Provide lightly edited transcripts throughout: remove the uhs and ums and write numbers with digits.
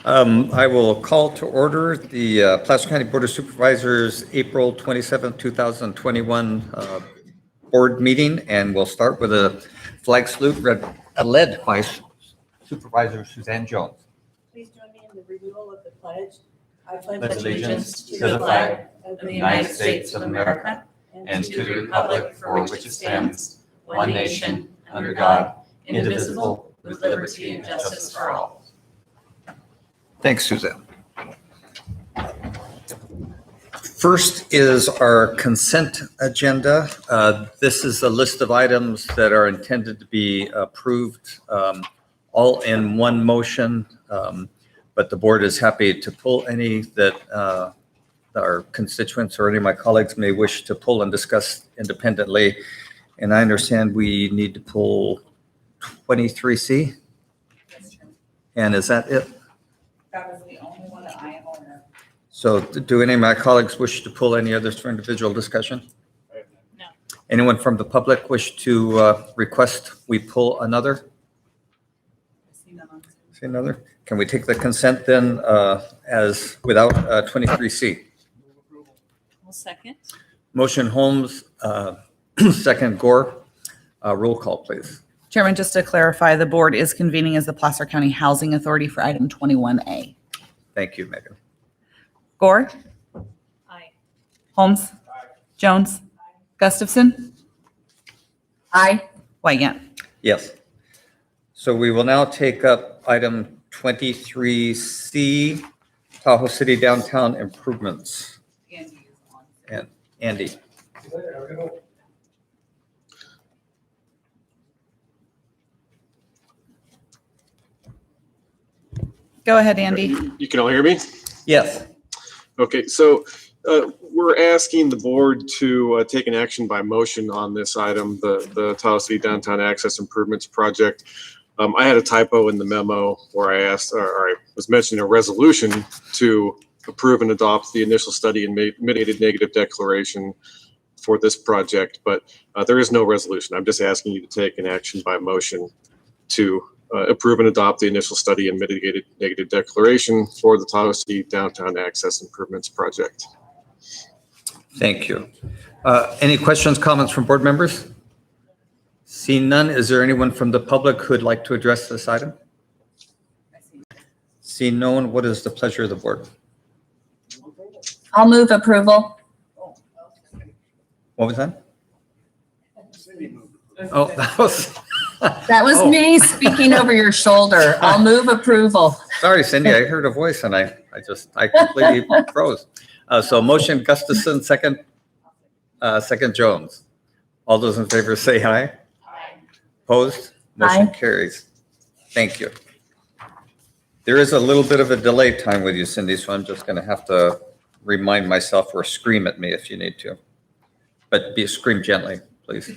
I will call to order the Placer County Board of Supervisors, April 27, 2021 board meeting, and we'll start with a flag salute led by Supervisor Suzanne Jones. Please join me in the renewal of the pledge. I pledge allegiance to the flag of the United States of America and to the republic for which it stands, one nation, under God, indivisible, with liberty and justice for all. Thanks, Suzanne. First is our consent agenda. This is a list of items that are intended to be approved all in one motion, but the board is happy to pull any that our constituents or any of my colleagues may wish to pull and discuss independently. And I understand we need to pull 23C. And is that it? That was the only one that I am aware of. So do any of my colleagues wish to pull any others for individual discussion? No. Anyone from the public wish to request we pull another? See another? Can we take the consent then as without 23C? Well, second. Motion Holmes, second Gore. Roll call, please. Chairman, just to clarify, the board is convening as the Placer County Housing Authority for item 21A. Thank you, Megan. Gore? Aye. Holmes? Aye. Jones? Aye. Gustafson? Aye. Wygant? Yes. So we will now take up item 23C, Tahoe City Downtown Improvements. Andy is on. And Andy. Go ahead, Andy. You can all hear me? Yes. Okay, so we're asking the board to take an action by motion on this item, the Tahoe City Downtown Access Improvements Project. I had a typo in the memo where I asked, or I was mentioning a resolution to approve and adopt the initial study and mitigated negative declaration for this project, but there is no resolution. I'm just asking you to take an action by motion to approve and adopt the initial study and mitigated negative declaration for the Tahoe City Downtown Access Improvements Project. Thank you. Any questions, comments from board members? Seeing none, is there anyone from the public who'd like to address this item? Seeing no one, what is the pleasure of the board? I'll move approval. What was that? Oh, that was. That was me speaking over your shoulder. I'll move approval. Sorry, Cindy, I heard a voice and I completely froze. So motion Gustafson, second Jones. All those in favor say aye. Aye. Opposed? Motion Aye. carries. Thank you. There is a little bit of a delay time with you, Cindy, so I'm just going to have to remind myself or scream at me if you need to. But scream gently, please.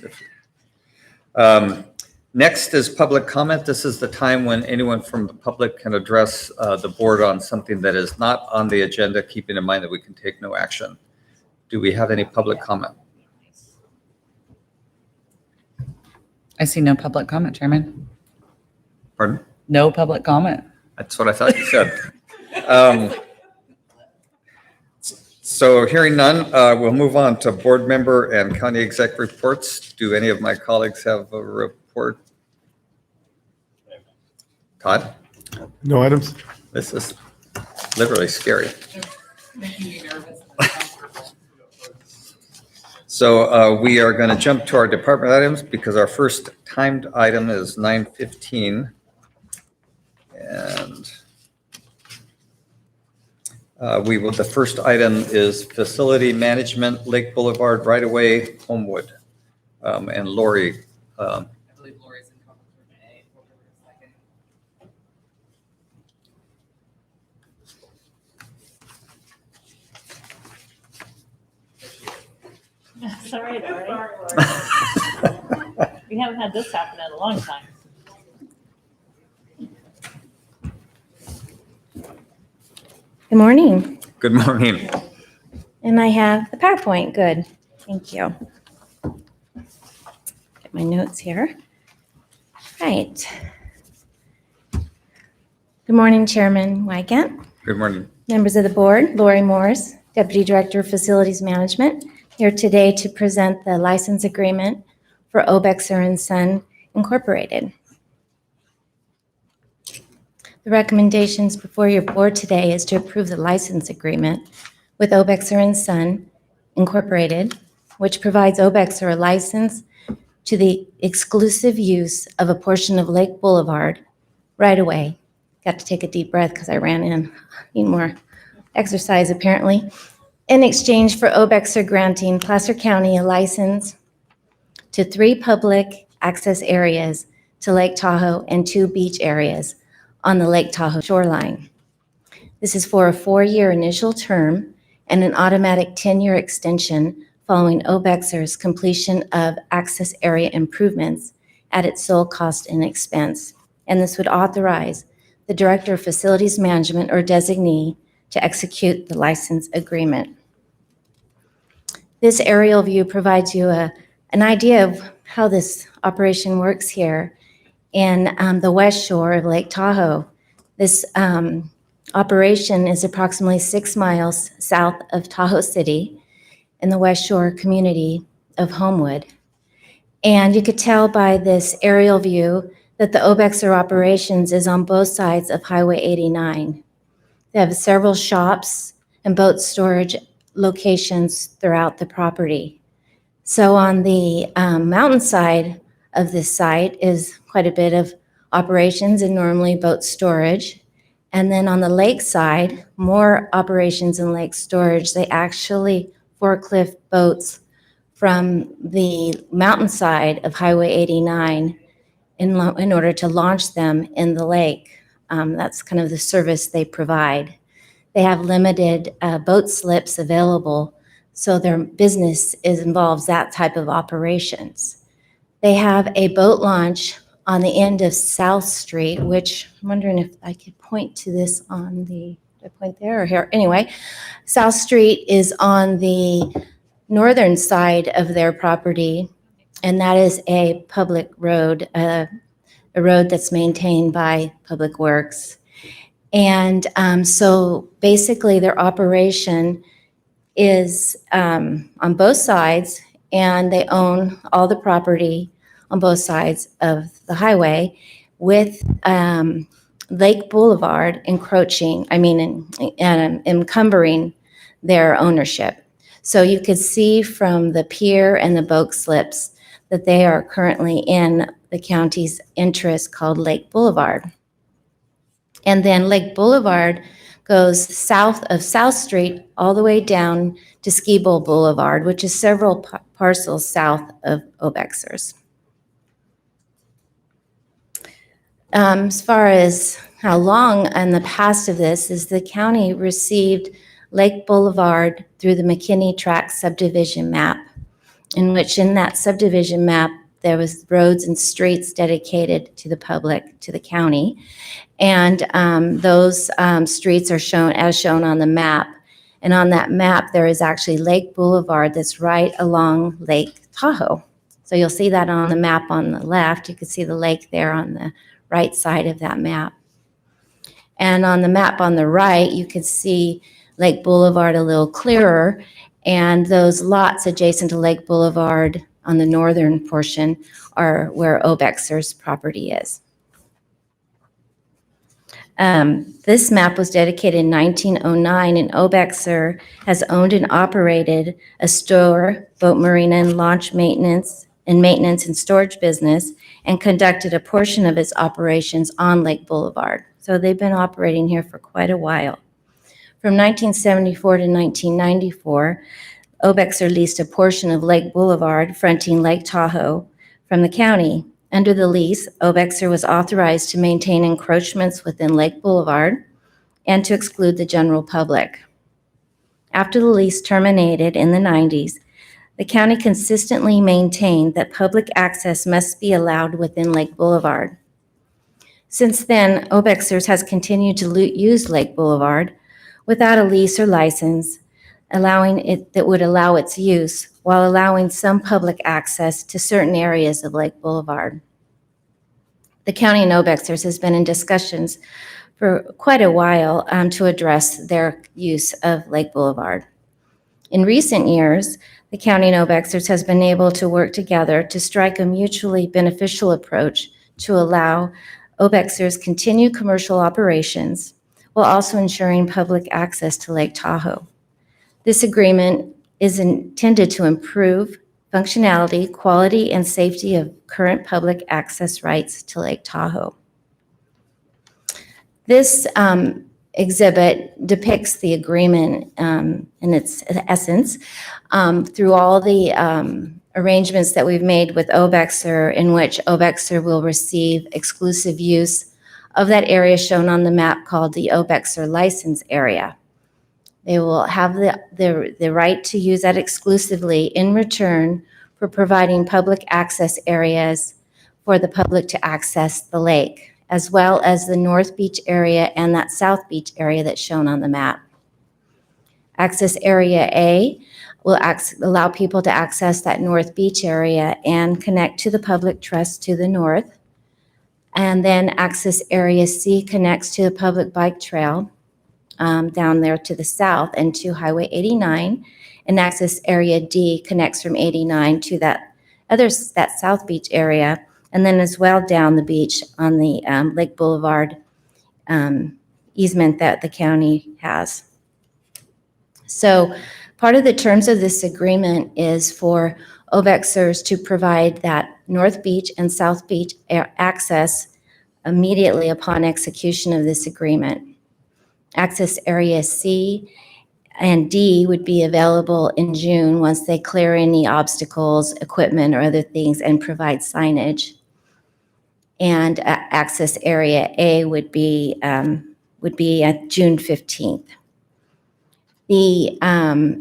Next is public comment. This is the time when anyone from the public can address the board on something that is not on the agenda, keeping in mind that we can take no action. Do we have any public comment? I see no public comment, Chairman. Pardon? No public comment. That's what I thought you said. So hearing none, we'll move on to board member and county exec reports. Do any of my colleagues have a report? Todd? No items. This is literally scary. Making me nervous and uncomfortable. So we are going to jump to our department items because our first timed item is 9:15. And the first item is facility management, Lake Boulevard right-of-way, Homewood. And Lori. I believe Lori's in conference room A. Hold on a second. It's all right, Lori. We haven't had this happen in a long time. Good morning. Good morning. And I have the PowerPoint. Good. Thank you. Get my notes here. Right. Good morning, Chairman Wygant, Good morning. members of the board, Lori Morris, Deputy Director of Facilities Management, here today to present the license agreement for Obexer and Son Incorporated. The recommendations before your board today is to approve the license agreement with Obexer and Son Incorporated, which provides Obexer a license to the exclusive use of a portion of Lake Boulevard right away. Got to take a deep breath because I ran in. Need more exercise, apparently. In exchange for Obexer granting Placer County a license to 3 public access areas to Lake Tahoe and 2 beach areas on the Lake Tahoe shoreline. This is for a 4-year initial term and an automatic 10-year extension following Obexer's completion of access area improvements at its sole cost and expense. And this would authorize the Director of Facilities Management or designee to execute the license agreement. This aerial view provides you an idea of how this operation works here in the west shore of Lake Tahoe. This operation is approximately 6 miles south of Tahoe City in the west shore community of Homewood. And you could tell by this aerial view that the Obexer operations is on both sides of Highway 89. They have several shops and boat storage locations throughout the property. So on the mountainside of this site is quite a bit of operations and normally boat storage. And then on the lake side, more operations in lake storage. They actually forklift boats from the mountainside of Highway 89 in order to launch them in the lake. That's kind of the service they provide. They have limited boat slips available, so their business involves that type of operations. They have a boat launch on the end of South Street, which I'm wondering if I could point to this on the, did I point there or here? Anyway, South Street is on the northern side of their property, and that is a public road, a road that's maintained by Public Works. And so basically their operation is on both sides, and they own all the property on both sides of the highway with Lake Boulevard encumbering their ownership. So you could see from the pier and the boat slips that they are currently in the county's interest called Lake Boulevard. And then Lake Boulevard goes south of South Street all the way down to Ski Bowl Boulevard, which is several parcels south of Obexer's. As far as how long in the past of this is, the county received Lake Boulevard through the McKinney Tract subdivision map, in which in that subdivision map, there was roads and streets dedicated to the public, to the county. And those streets are shown as shown on the map. And on that map, there is actually Lake Boulevard that's right along Lake Tahoe. So you'll see that on the map on the left. You can see the lake there on the right side of that map. And on the map on the right, you can see Lake Boulevard a little clearer. And those lots adjacent to Lake Boulevard on the northern portion are where Obexer's property is. This map was dedicated in 1909, and Obexer has owned and operated a store, boat marina, and launch maintenance and storage business, and conducted a portion of its operations on Lake Boulevard. So they've been operating here for quite a while. From 1974 to 1994, Obexer leased a portion of Lake Boulevard fronting Lake Tahoe from the county. Under the lease, Obexer was authorized to maintain encroachments within Lake Boulevard and to exclude the general public. After the lease terminated in the 90s, the county consistently maintained that public access must be allowed within Lake Boulevard. Since then, Obexer's has continued to use Lake Boulevard without a lease or license, allowing it that would allow its use while allowing some public access to certain areas of Lake Boulevard. The county and Obexer's has been in discussions for quite a while to address their use of Lake Boulevard. In recent years, the county and Obexers has been able to work together to strike a mutually beneficial approach to allow Obexers continue commercial operations while also ensuring public access to Lake Tahoe. This agreement is intended to improve functionality, quality, and safety of current public access rights to Lake Tahoe. This exhibit depicts the agreement in its essence through all the arrangements that we've made with Obexer, in which Obexer will receive exclusive use of that area shown on the map called the Obexer license area. They will have the right to use that exclusively in return for providing public access areas for the public to access the lake, as well as the North Beach area and that South Beach area that's shown on the map. Access Area A will allow people to access that North Beach area and connect to the public trust to the north. And then Access Area C connects to the public bike trail down there to the south and to Highway 89. And Access Area D connects from 89 to that South Beach area, and then as well down the beach on the Lake Boulevard easement that the county has. So part of the terms of this agreement is for Obexers to provide that North Beach and South Beach access immediately upon execution of this agreement. Access Area C and D would be available in June once they clear any obstacles, equipment, or other things and provide signage. And Access Area A would be at June 15th. The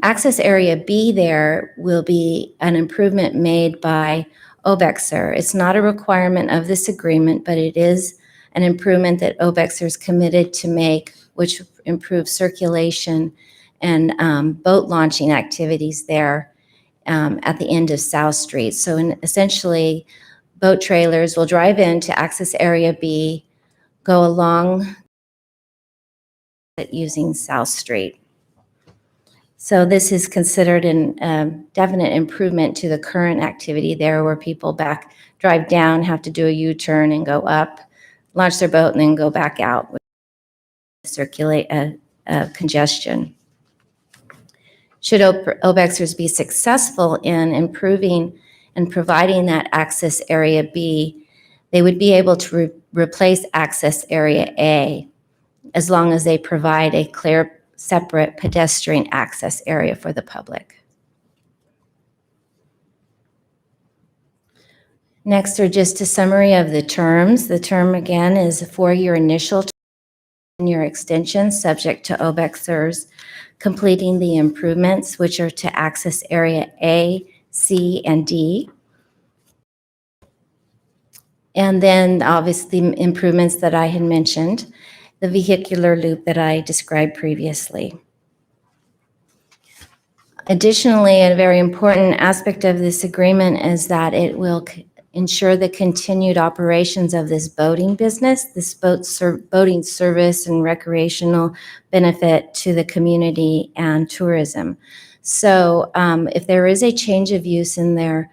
Access Area B there will be an improvement made by Obexer. It's not a requirement of this agreement, but it is an improvement that Obexer is committed to make, which improves circulation and boat launching activities there at the end of South Street. So essentially, boat trailers will drive into Access Area B, go along using South Street. So this is considered a definite improvement to the current activity there, where people drive down, have to do a U-turn and go up, launch their boat, and then go back out, which circulate congestion. Should Obexers be successful in improving and providing that Access Area B, they would be able to replace Access Area A as long as they provide a clear, separate pedestrian access area for the public. Next are just a summary of the terms. The term, again, is a 4-year initial 10-year extension subject to Obexers completing the improvements, which are to Access Area A, C, and D. And then obviously improvements that I had mentioned, the vehicular loop that I described previously. Additionally, a very important aspect of this agreement is that it will ensure the continued operations of this boating business, this boating service and recreational benefit to the community and tourism. So if there is a change of use in their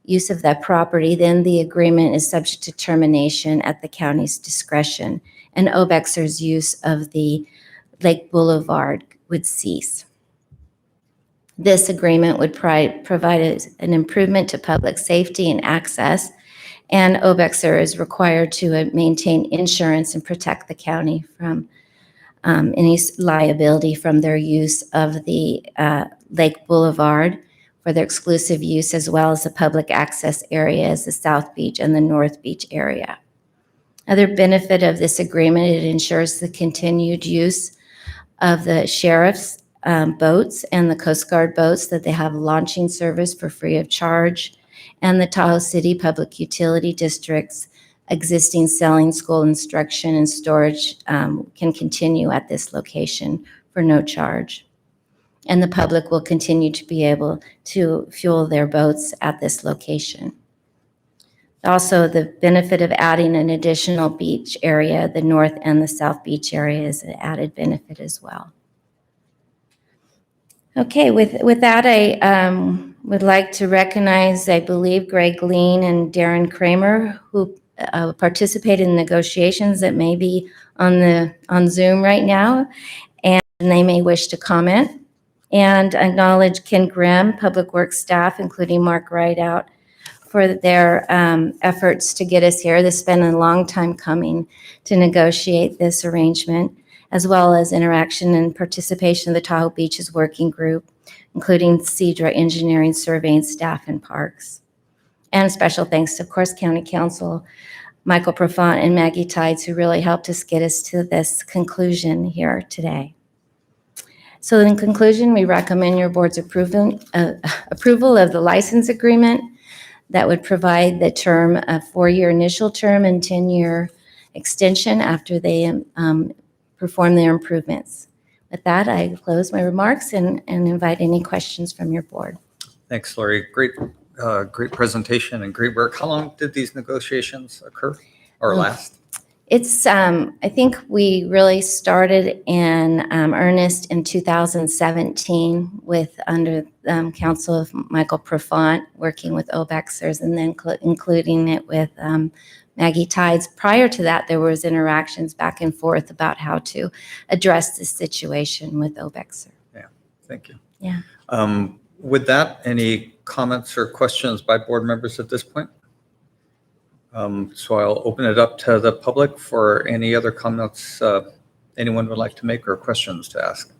use of that property, then the agreement is subject to termination at the county's discretion, and Obexer's use of the Lake Boulevard would cease. This agreement would provide an improvement to public safety and access, and Obexer is required to maintain insurance and protect the county from any liability from their use of the Lake Boulevard for their exclusive use, as well as the public access areas, the South Beach and the North Beach area. Other benefit of this agreement, it ensures the continued use of the sheriff's boats and the Coast Guard boats, that they have launching service for free of charge, and the Tahoe City Public Utility District's existing sailing school instruction and storage can continue at this location for no charge. And the public will continue to be able to fuel their boats at this location. Also, the benefit of adding an additional beach area, the north and the south beach area, is an added benefit as well. Okay, with that, I would like to recognize, I believe, Greg Lean and Darren Kramer, who participated in negotiations that may be on Zoom right now, and they may wish to comment. And acknowledge Ken Grimm, Public Works staff, including Mark Rideout, for their efforts to get us here. This has been a long time coming to negotiate this arrangement, as well as interaction and participation of the Tahoe Beaches Working Group, including Cedra Engineering, Surveying Staff, and Parks. And a special thanks to, of course, County Council, Michael Profant and Maggie Tides, who really helped us get us to this conclusion here today. So in conclusion, we recommend your board's approval of the license agreement that would provide the term, a 4-year initial term and 10-year extension after they perform their improvements. With that, I close my remarks and invite any questions from your board. Thanks, Lori. Great presentation and great work. How long did these negotiations occur or last? It's, I think we really started in earnest in 2017 with under council of Michael Profant, working with OBEXers, and then including it with Maggie Tides. Prior to that, there was interactions back and forth about how to address this situation with OBEXer. Yeah, thank you. Yeah. With that, any comments or questions by board members at this point? So I'll open it up to the public for any other comments anyone would like to make or questions to ask.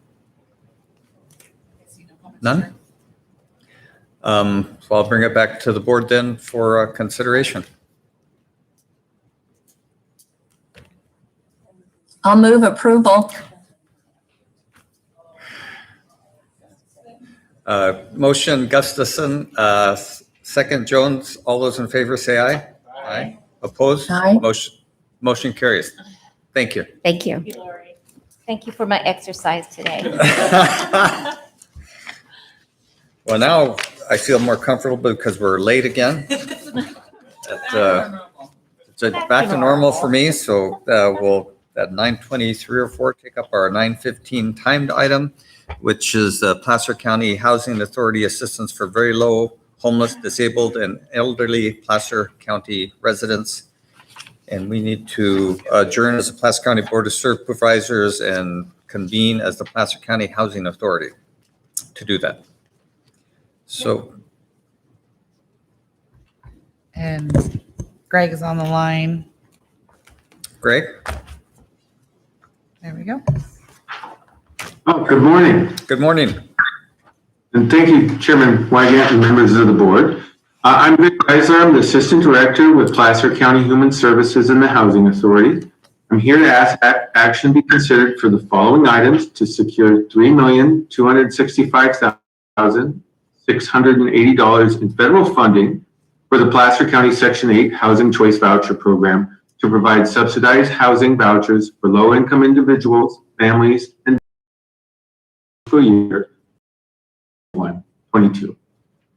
None? So I'll bring it back to the board then for consideration. I'll move approval. Motion Gustafson, second Jones. All those in favor say aye. Aye. Opposed? Aye. Motion carries. Thank you. Thank you. Thank you, Lori. Thank you for my exercise today. Well, now I feel more comfortable because we're late again. It's back to normal for me, so we'll at 9:23 or 4 take up our 9:15 timed item, which is the Placer County Housing Authority Assistance for Very Low, Homeless, Disabled, and Elderly Placer County Residents. And we need to adjourn as the Placer County Board of Supervisors and convene as the Placer County Housing Authority to do that. So, And Greg is on the line. Greg? There we go. Oh, good morning. Good morning. And thank you, Chairman Wygant and members of the board. I'm Greg Kreisler. I'm the Assistant Director with Placer County Human Services and the Housing Authority. I'm here to ask action be considered for the following items to secure $3,265,680 in federal funding for the Placer County Section 8 Housing Choice Voucher Program to provide subsidized housing vouchers for low-income individuals, families, and fiscal year 22.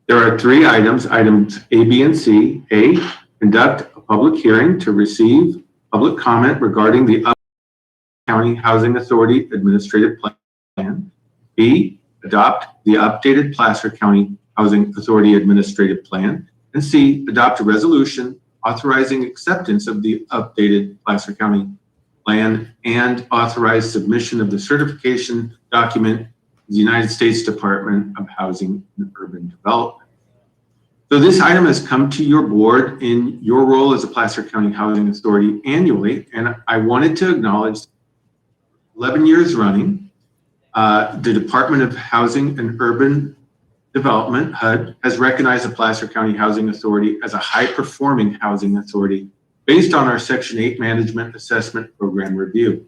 There are 3 items, items A, B, and C. A, conduct a public hearing to receive public comment regarding the County Housing Authority Administrative Plan. B, adopt the updated Placer County Housing Authority Administrative Plan. And C, adopt a resolution authorizing acceptance of the updated Placer County Plan and authorize submission of the certification document the United States Department of Housing and Urban Development. So this item has come to your board in your role as a Placer County Housing Authority annually, and I wanted to acknowledge 11 years running, the Department of Housing and Urban Development, HUD, has recognized the Placer County Housing Authority as a high-performing housing authority based on our Section 8 Management Assessment Program review.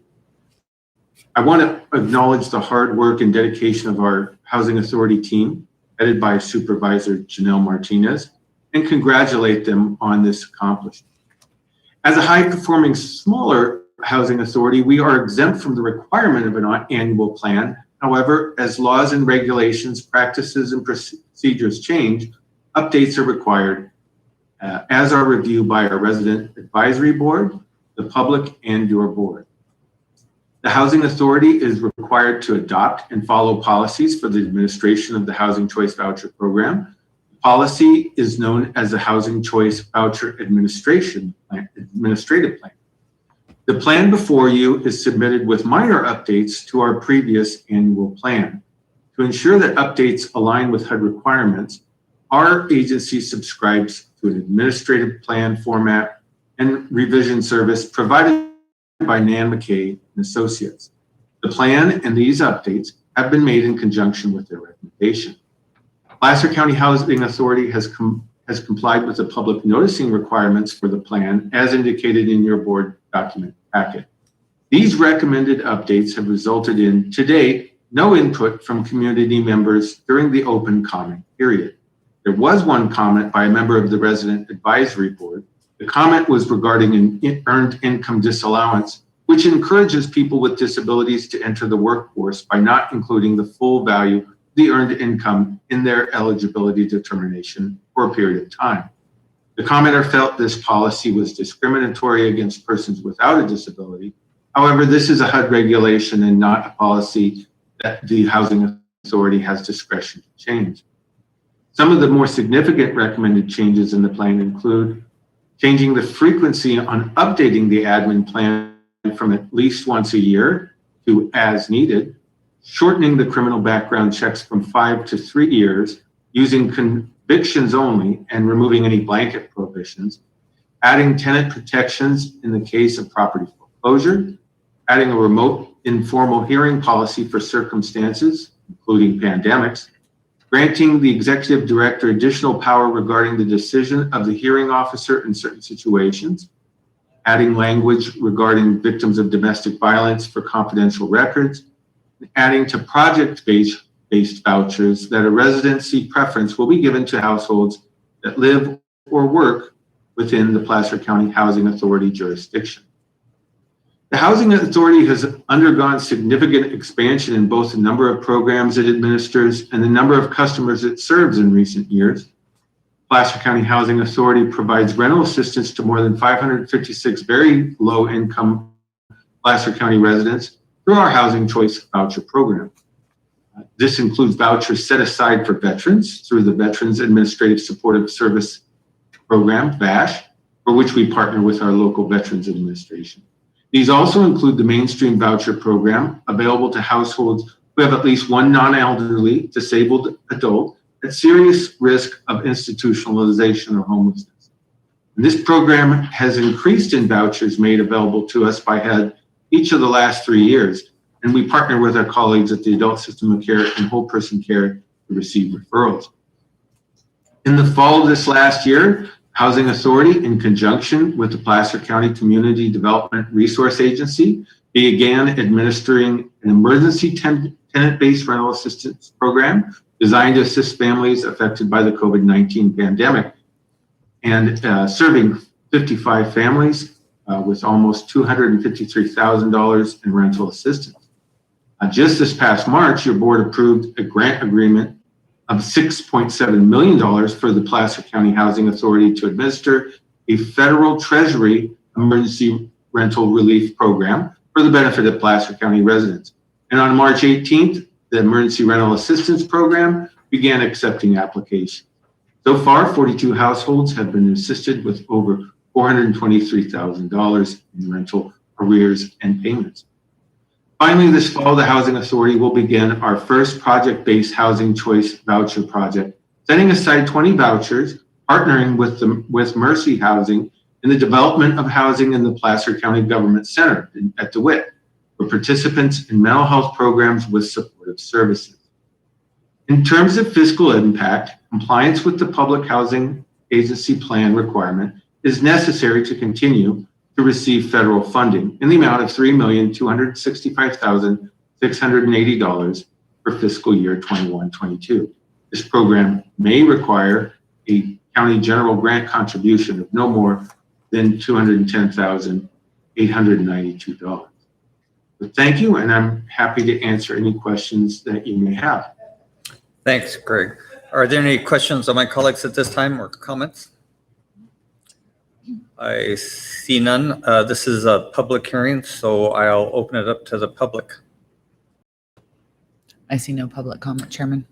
I want to acknowledge the hard work and dedication of our Housing Authority team, headed by Supervisor Janelle Martinez, and congratulate them on this accomplishment. As a high-performing smaller housing authority, we are exempt from the requirement of an annual plan. However, as laws and regulations, practices, and procedures change, updates are required. as are reviewed by our resident advisory board, the public, and your board. The Housing Authority is required to adopt and follow policies for the administration of the Housing Choice Voucher Program. The policy is known as the Housing Choice Voucher Administrative Plan. The plan before you is submitted with minor updates to our previous annual plan. To ensure that updates align with HUD requirements, our agency subscribes to an administrative plan format and revision service provided by Nan McKay and Associates. The plan and these updates have been made in conjunction with their recommendation. Placer County Housing Authority has complied with the public noticing requirements for the plan as indicated in your board document packet. These recommended updates have resulted in, to date, no input from community members during the open comment period. There was one comment by a member of the Resident Advisory Board. The comment was regarding an earned income disallowance, which encourages people with disabilities to enter the workforce by not including the full value of the earned income in their eligibility determination for a period of time. The commenter felt this policy was discriminatory against persons without a disability. However, this is a HUD regulation and not a policy that the Housing Authority has discretion to change. Some of the more significant recommended changes in the plan include changing the frequency on updating the admin plan from at least once a year to as needed, shortening the criminal background checks from 5 to 3 years, using convictions only and removing any blanket prohibitions, adding tenant protections in the case of property foreclosure, adding a remote informal hearing policy for circumstances, including pandemics, granting the executive director additional power regarding the decision of the hearing officer in certain situations, adding language regarding victims of domestic violence for confidential records, adding to project-based vouchers that a residency preference will be given to households that live or work within the Placer County Housing Authority jurisdiction. The Housing Authority has undergone significant expansion in both the number of programs it administers and the number of customers it serves in recent years. Placer County Housing Authority provides rental assistance to more than 556 very low-income Placer County residents through our Housing Choice Voucher Program. This includes vouchers set aside for veterans through the Veterans Administrative Supportive Service Program, VASH, for which we partner with our local Veterans Administration. These also include the Mainstream Voucher Program, available to households who have at least one non-elderly disabled adult at serious risk of institutionalization or homelessness. And this program has increased in vouchers made available to us by HUD each of the last 3 years, and we partner with our colleagues at the Adult System of Care and Whole Person Care to receive referrals. In the fall of this last year, Housing Authority, in conjunction with the Placer County Community Development Resource Agency, began administering an emergency tenant-based rental assistance program designed to assist families affected by the COVID-19 pandemic and serving 55 families with almost $253,000 in rental assistance. Just this past March, your board approved a grant agreement of $6.7 million for the Placer County Housing Authority to administer a federal Treasury emergency rental relief program for the benefit of Placer County residents. And on March 18th, the Emergency Rental Assistance Program began accepting applications. So far, 42 households have been assisted with over $423,000 in rental arrears and payments. Finally, this fall, the Housing Authority will begin our first project-based Housing Choice Voucher project, setting aside 20 vouchers, partnering with Mercy Housing in the development of housing in the Placer County Government Center at DeWitt for participants in mental health programs with supportive services. In terms of fiscal impact, compliance with the Public Housing Agency plan requirement is necessary to continue to receive federal funding in the amount of $3,265,680 for fiscal year 21-22. This program may require a county general grant contribution of no more than $210,892. But thank you, and I'm happy to answer any questions that you may have. Thanks, Greg. Are there any questions of my colleagues at this time or comments? I see none. This is a public hearing, so I'll open it up to the public. I see no public comment, Chairman.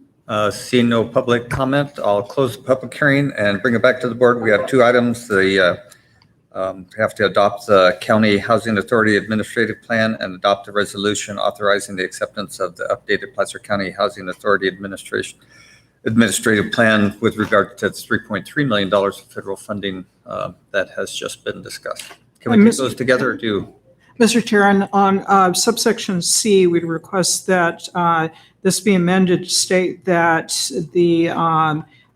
Seeing no public comment, I'll close the public hearing and bring it back to the board. We have two items. Have to adopt the County Housing Authority Administrative Plan and adopt a resolution authorizing the acceptance of the updated Placer County Housing Authority Administrative Plan with regard to its $3.3 million of federal funding that has just been discussed. Can we take those together or do? Mr. Chair, on subsection C, we'd request that this be amended to state that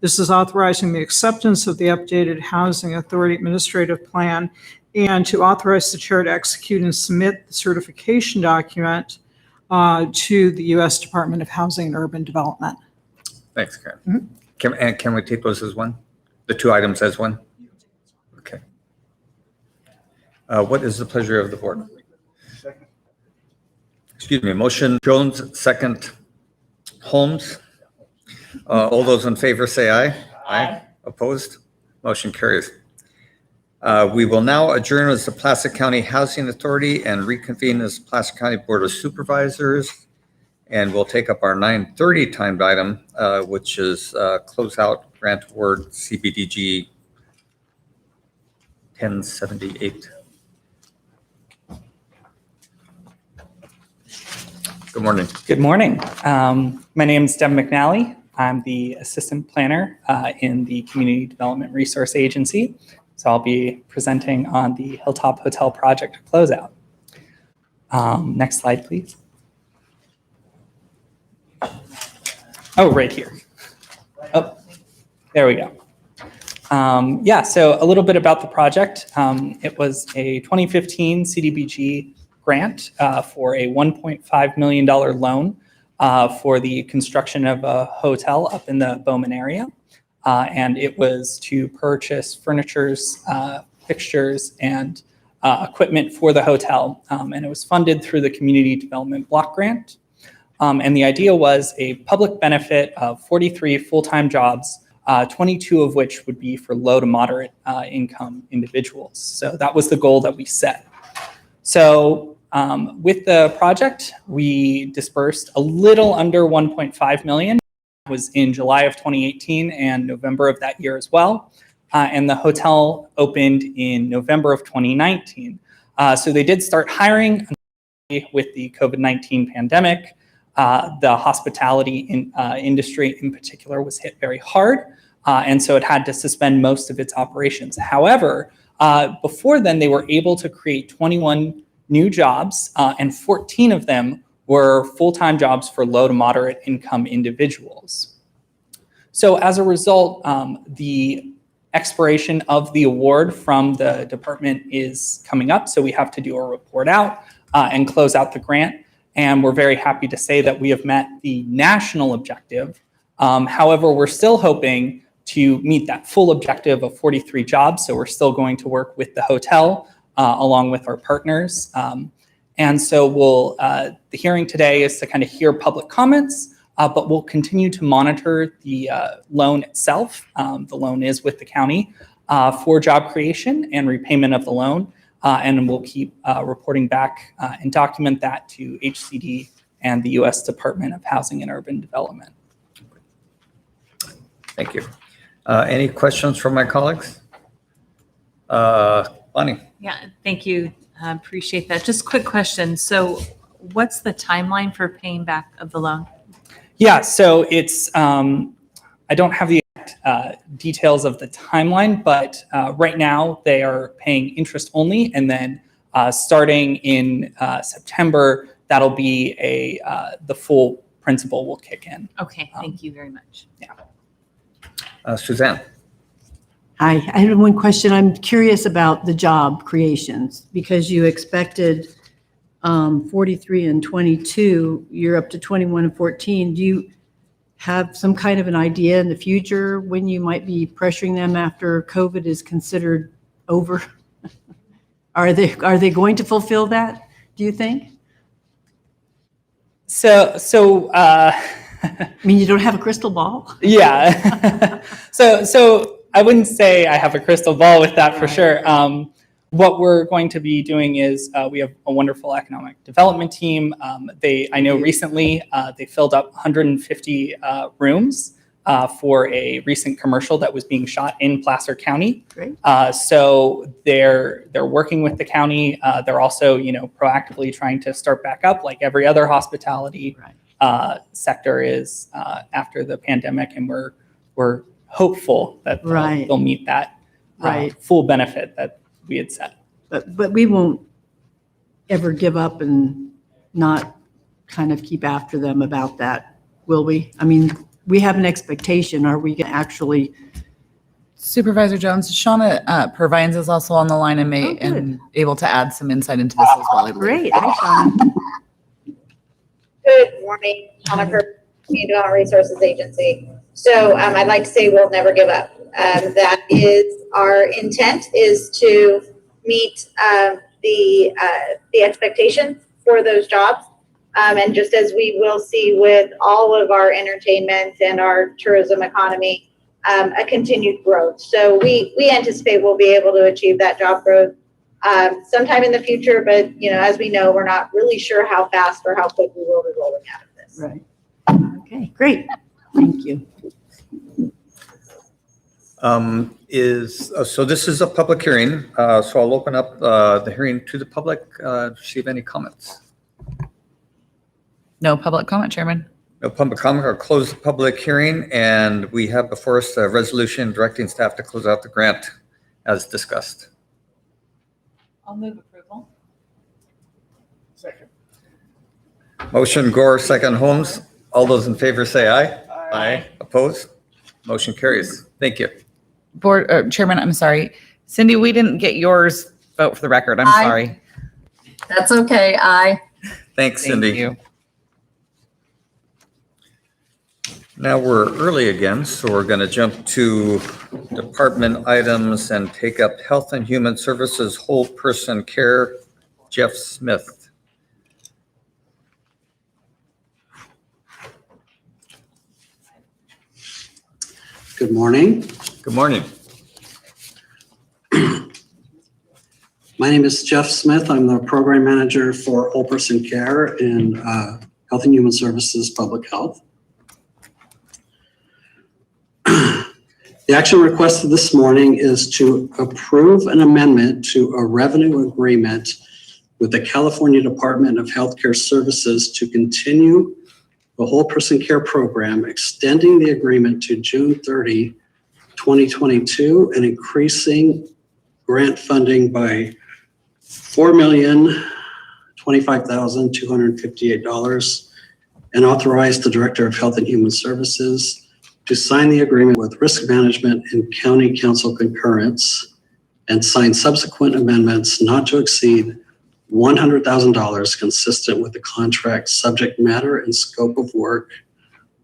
this is authorizing the acceptance of the updated Housing Authority Administrative Plan and to authorize the chair to execute and submit the certification document to the U.S. Department of Housing and Urban Development. Thanks, Karen. Can we take those as one? The two items as one? Okay. What is the pleasure of the board? Excuse me, motion Jones, second Holmes. All those in favor say aye. Aye. Opposed? Motion carries. We will now adjourn as the Placer County Housing Authority and reconvene as Placer County Board of Supervisors. And we'll take up our 9:30 timed item, which is closeout grant award CBDG 1078. Good morning. Good morning. My name is Deb McNally. I'm the assistant planner in the Community Development Resource Agency. So I'll be presenting on the Hilltop Hotel project closeout. Next slide, please. Oh, right here. Oh, there we go. Yeah, so a little bit about the project. It was a 2015 CDBG grant for a $1.5 million loan for the construction of a hotel up in the Bowman area. And it was to purchase furnitures, fixtures, and equipment for the hotel. And it was funded through the Community Development Block Grant. And the idea was a public benefit of 43 full-time jobs, 22 of which would be for low to moderate income individuals. So that was the goal that we set. So with the project, we dispersed a little under 1.5 million. It was in July of 2018 and November of that year as well. And the hotel opened in November of 2019. So they did start hiring with the COVID-19 pandemic. The hospitality industry in particular was hit very hard. And so it had to suspend most of its operations. However, before then, they were able to create 21 new jobs, and 14 of them were full-time jobs for low to moderate income individuals. So as a result, the expiration of the award from the department is coming up. So we have to do a report out and close out the grant. And we're very happy to say that we have met the national objective. However, we're still hoping to meet that full objective of 43 jobs. So we're still going to work with the hotel along with our partners. And so the hearing today is to kind of hear public comments, but we'll continue to monitor the loan itself. The loan is with the county for job creation and repayment of the loan. And we'll keep reporting back and document that to HCD and the U.S. Department of Housing and Urban Development. Thank you. Any questions from my colleagues? Bonnie? Yeah, thank you. Appreciate that. Just a quick question. So what's the timeline for paying back of the loan? Yeah, so it's, I don't have the details of the timeline, but right now they are paying interest only. And then starting in September, that'll be the full principal will kick in. Okay, thank you very much. Yeah. Suzanne? Hi, I had one question. I'm curious about the job creations because you expected 43 and 22, you're up to 21 and 14. Do you have some kind of an idea in the future when you might be pressuring them after COVID is considered over? Are they going to fulfill that, do you think? I mean, you don't have a crystal ball? Yeah. So I wouldn't say I have a crystal ball with that for sure. What we're going to be doing is we have a wonderful economic development team. I know recently they filled up 150 rooms for a recent commercial that was being shot in Placer County. Great. So they're working with the county. They're also, proactively trying to start back up like every other hospitality sector is after the pandemic, and we're hopeful that they'll meet that full benefit that we had set. But we won't ever give up and not kind of keep after them about that, will we? I mean, we have an expectation. Are we going to actually? Supervisor Jones, Shauna Purvines is also on the line and able to add some insight into this as well, I believe. Great. Hi, Shauna. Good morning, Shauna Purvines, Community Development Resources Agency. So I'd like to say we'll never give up. That is our intent, is to meet the expectation for those jobs. And just as we will see with all of our entertainment and our tourism economy, a continued growth. So we anticipate we'll be able to achieve that job growth sometime in the future. But, as we know, we're not really sure how fast or how quick we will be rolling out of this. Right. Okay, great. Thank you. So this is a public hearing, so I'll open up the hearing to the public, see if any comments. No public comment, Chairman. No public comment. I'll close the public hearing, and we have before us a resolution directing staff to close out the grant as discussed. I'll move approval. Second. Motion Gore, second Holmes. All those in favor say aye. Aye. Opposed? Motion carries. Thank you. Board Chairman, I'm sorry. Cindy, we didn't get yours vote for the record. I'm Aye. sorry. That's okay. Aye. Thanks, Cindy. Thank you. Now we're early again, so we're going to jump to department items and take up Health and Human Services Whole Person Care. Jeff Smith. Good morning. Good morning. My name is Jeff Smith. I'm the program manager for Whole Person Care in Health and Human Services Public Health. The action requested this morning is to approve an amendment to a revenue agreement with the California Department of Healthcare Services to continue the Whole Person Care program, extending the agreement to June 30, 2022, and increasing grant funding by $4,025,258, and authorize the Director of Health and Human Services to sign the agreement with Risk Management and County Council concurrence, and sign subsequent amendments not to exceed $100,000 consistent with the contract subject matter and scope of work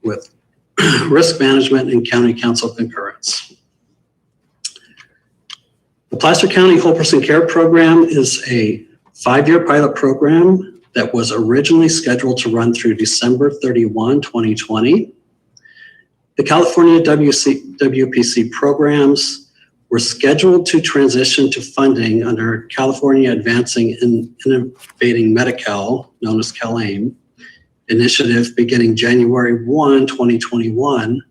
with Risk Management and County Council concurrence. The Placer County Whole Person Care Program is a 5-year pilot program that was originally scheduled to run through December 31, 2020. The California WPC programs were scheduled to transition to funding under California Advancing and Innovating Medi-Cal, known as CalAIM, initiative beginning January 1, 2021,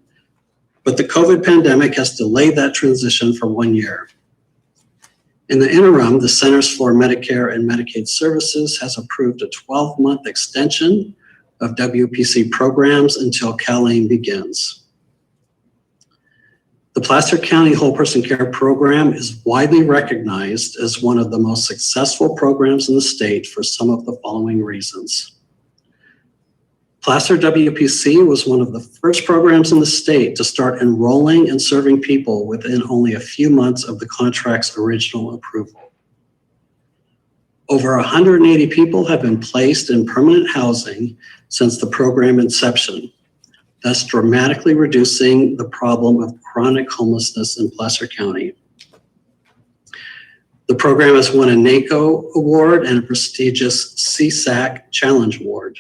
but the COVID pandemic has delayed that transition for 1 year. In the interim, the Centers for Medicare and Medicaid Services has approved a 12-month extension of WPC programs until CalAIM begins. The Placer County Whole Person Care Program is widely recognized as one of the most successful programs in the state for some of the following reasons. Placer WPC was one of the first programs in the state to start enrolling and serving people within only a few months of the contract's original approval. Over 180 people have been placed in permanent housing since the program inception, thus dramatically reducing the problem of chronic homelessness in Placer County. The program has won a NACO award and a prestigious CSAC Challenge Award.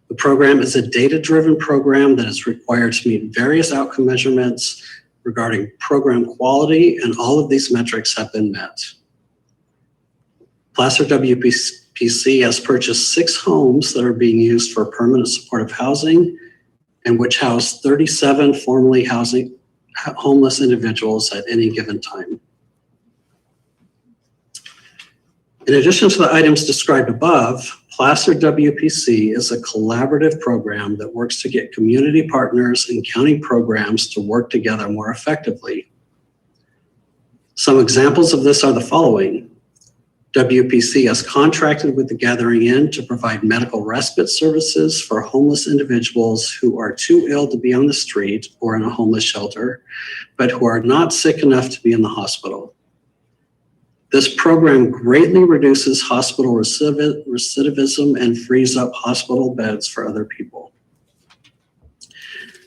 The program is a data-driven program that is required to meet various outcome measurements regarding program quality, and all of these metrics have been met. Placer WPC has purchased 6 homes that are being used for permanent supportive housing and which house 37 formerly homeless individuals at any given time. In addition to the items described above, Placer WPC is a collaborative program that works to get community partners and county programs to work together more effectively. Some examples of this are the following. WPC has contracted with the Gathering Inn to provide medical respite services for homeless individuals who are too ill to be on the street or in a homeless shelter, but who are not sick enough to be in the hospital. This program greatly reduces hospital recidivism and frees up hospital beds for other people.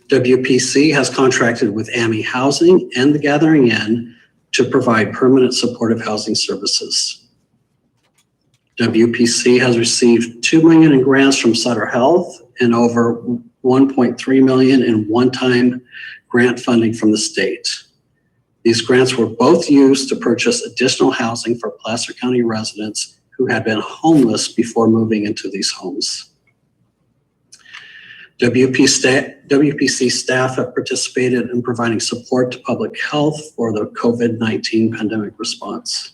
WPC has contracted with AMI Housing and the Gathering Inn to provide permanent supportive housing services. WPC has received $2 million in grants from Sutter Health and over $1.3 million in one-time grant funding from the state. These grants were both used to purchase additional housing for Placer County residents who had been homeless before moving into these homes. WPC staff have participated in providing support to public health for the COVID-19 pandemic response.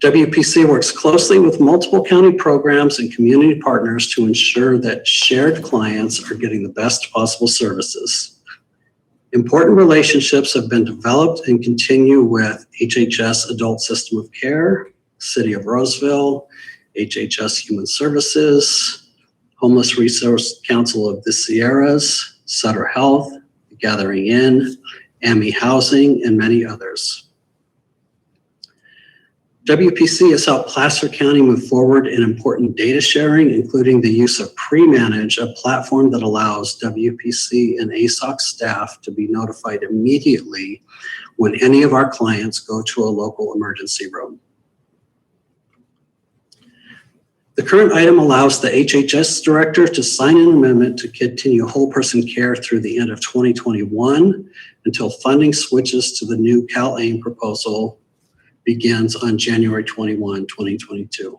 WPC works closely with multiple county programs and community partners to ensure that shared clients are getting the best possible services. Important relationships have been developed and continue with HHS Adult System of Care, City of Roseville, HHS Human Services, Homeless Resource Council of the Sierras, Sutter Health, the Gathering Inn, AMI Housing, and many others. WPC has helped Placer County move forward in important data sharing, including the use of Pre-Manage, a platform that allows WPC and ASOC staff to be notified immediately when any of our clients go to a local emergency room. The current item allows the HHS director to sign an amendment to continue whole person care through the end of 2021 until funding switches to the new CalAIM proposal begins on January 21, 2022.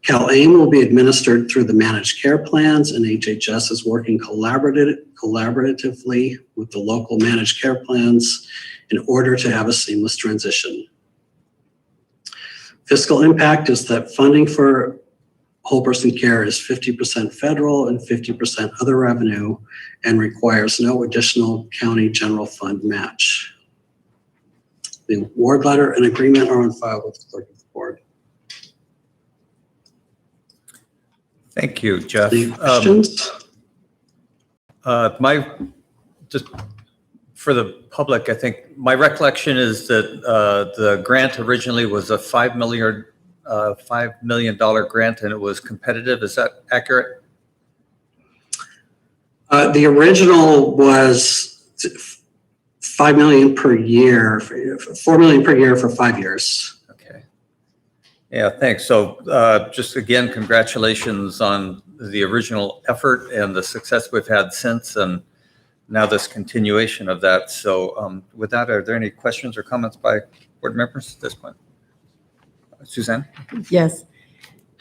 CalAIM will be administered through the managed care plans, and HHS is working collaboratively with the local managed care plans in order to have a seamless transition. Fiscal impact is that funding for whole person care is 50% federal and 50% other revenue and requires no additional county general fund match. The award letter and agreement are on file with the clerk of the board. Thank you, Jeff. Any questions? Just for the public, I think my recollection is that the grant originally was a $5 million grant and it was competitive. Is that accurate? The original was $5 million per year, $4 million per year for 5 years. Okay. Yeah, thanks. So just again, congratulations on the original effort and the success we've had since, and now this continuation of that. So with that, are there any questions or comments by board members at this point? Suzanne? Yes.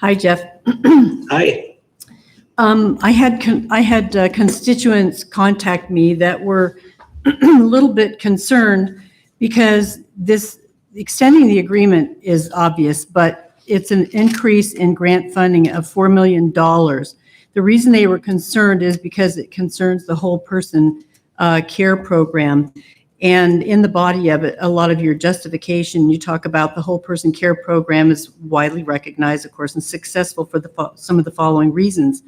Hi, Jeff. Hi. I had constituents contact me that were a little bit concerned because this extending the agreement is obvious, but it's an increase in grant funding of $4 million. The reason they were concerned is because it concerns the whole person care program. And in the body of it, a lot of your justification, you talk about the whole person care program is widely recognized, of course, and successful for some of the following reasons.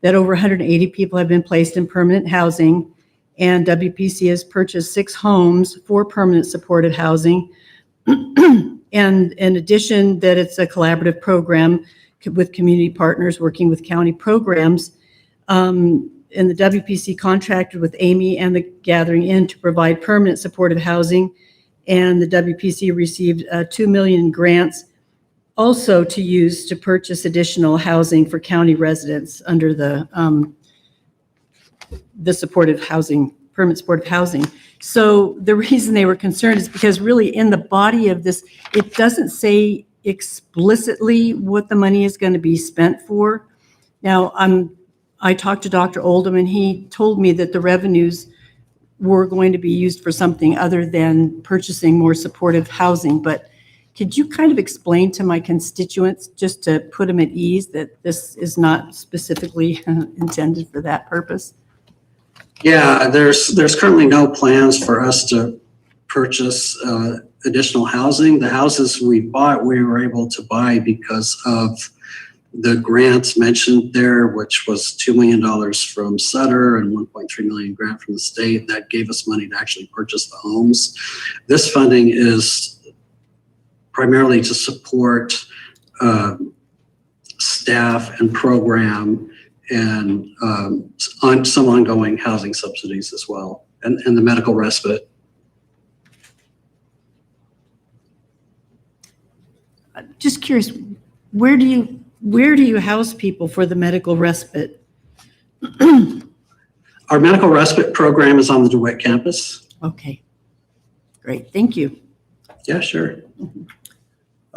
That over 180 people have been placed in permanent housing, and WPC has purchased 6 homes for permanent supportive housing. And in addition, that it's a collaborative program with community partners working with county programs. And the WPC contracted with AMI and the Gathering Inn to provide permanent supportive housing. And the WPC received $2 million in grants also to use to purchase additional housing for county residents under the supportive housing Permits Board of Housing. So the reason they were concerned is because really in the body of this, it doesn't say explicitly what the money is going to be spent for. Now, I talked to Dr. Oldham, and he told me that the revenues were going to be used for something other than purchasing more supportive housing. But could you kind of explain to my constituents, just to put them at ease, that this is not specifically intended for that purpose? Yeah, there's currently no plans for us to purchase additional housing. The houses we bought, we were able to buy because of the grants mentioned there, which was $2 million from Sutter and $1.3 million grant from the state. That gave us money to actually purchase the homes. This funding is primarily to support staff and program and on some ongoing housing subsidies as well, and the medical respite. Just curious, where do you house people for the medical respite? Our medical respite program is on the DeWitt campus. Okay, great, thank you. Yeah, sure.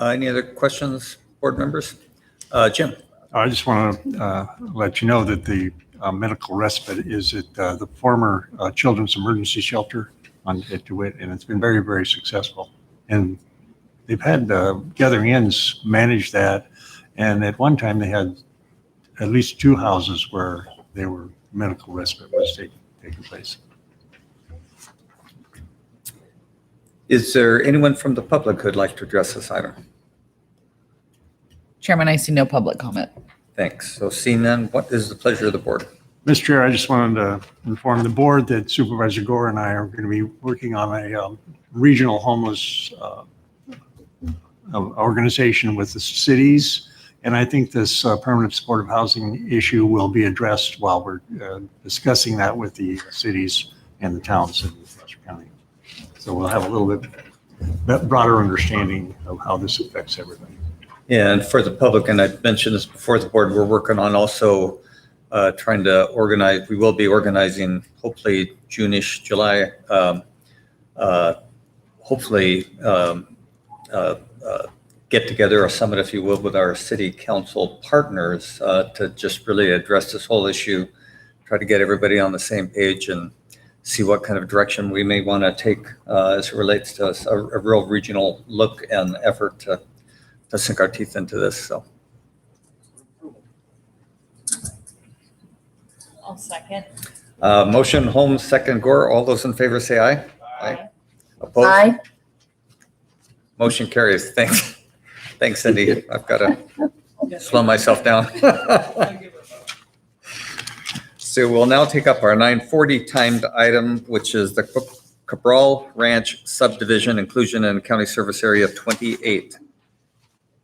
Any other questions, board members? Jim? I just want to let you know that the medical respite is at the former Children's Emergency Shelter at DeWitt, and it's been very, very successful. And they've had gathering-ins manage that, and at one time they had at least 2 houses where they were medical respite was taking place. Is there anyone from the public who'd like to address this item? Chairman, I see no public comment. Thanks. So seeing none, what is the pleasure of the board? Mr. Chair, I just wanted to inform the board that Supervisor Gore and I are going to be working on a regional homeless organization with the cities. And I think this permanent supportive housing issue will be addressed while we're discussing that with the cities and the towns in Westchester County. So we'll have a little bit broader understanding of how this affects everybody. Yeah, and for the public, and I've mentioned this before the board, we're working on also trying to organize, we will be organizing hopefully June-ish, July, hopefully get together, a summit, if you will, with our city council partners to just really address this whole issue, try to get everybody on the same page and see what kind of direction we may want to take as it relates to a real regional look and effort to sink our teeth into this. So I'll second. motion Holmes, second Gore. All those in favor say aye. Aye. Opposed? Aye. Motion carries. Thanks. Thanks, Cindy. I've got to slow myself down. So we'll now take up our 9:40 timed item, which is the Cabral Ranch subdivision inclusion in county service area 28.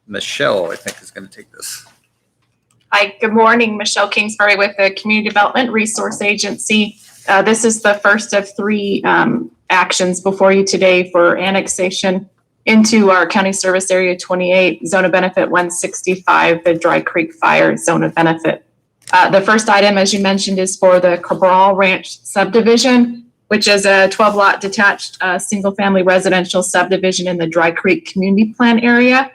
Michelle, I think, is going to take this. Hi, good morning. Michelle Kingsbury with the Community Development Resource Agency. This is the first of 3 actions before you today for annexation into our County Service Area 28, Zone of Benefit 165, the Dry Creek Fire Zone of Benefit. The first item, as you mentioned, is for the Cabral Ranch subdivision, which is a 12-lot detached single-family residential subdivision in the Dry Creek Community Plan area.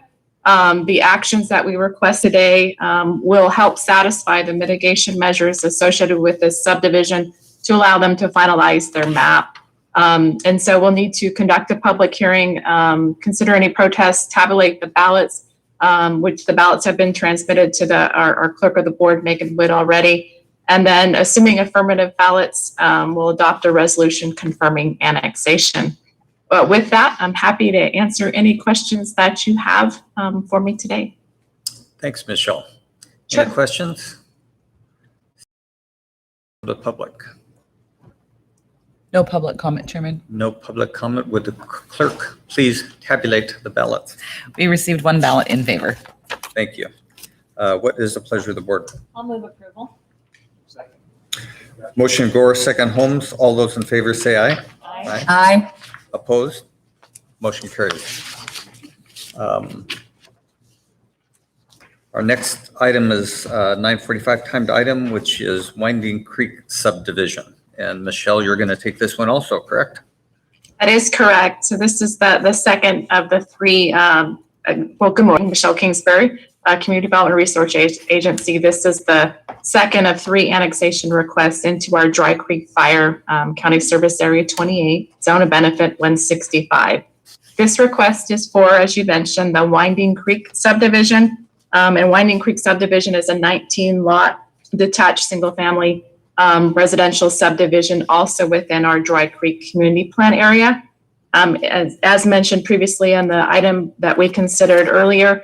The actions that we request today will help satisfy the mitigation measures associated with this subdivision to allow them to finalize their map. And so we'll need to conduct a public hearing, consider any protests, tabulate the ballots, which the ballots have been transmitted to our clerk of the board, Megan Wood, already. And then assuming affirmative ballots, we'll adopt a resolution confirming annexation. But with that, I'm happy to answer any questions that you have for me today. Thanks, Michelle. Sure. Any questions? The public. No public comment, Chairman. No public comment. Would the clerk please tabulate the ballots? We received 1 ballot in favor. Thank you. What is the pleasure of the board? I'll move approval. Motion Gore, second Holmes. All those in favor say aye. Aye. Aye. Opposed? Motion carries. Our next item is 9:45 timed item, which is Winding Creek subdivision. And Michelle, you're going to take this one also, correct? That is correct. So this is the second of the three, well, good morning, Michelle Kingsbury, Community Development Resource Agency. This is the second of three annexation requests into our Dry Creek Fire County Service Area 28, Zone of Benefit 165. This request is for, as you mentioned, the Winding Creek subdivision. And Winding Creek subdivision is a 19-lot detached single-family residential subdivision, also within our Dry Creek Community Plan area. As mentioned previously on the item that we considered earlier,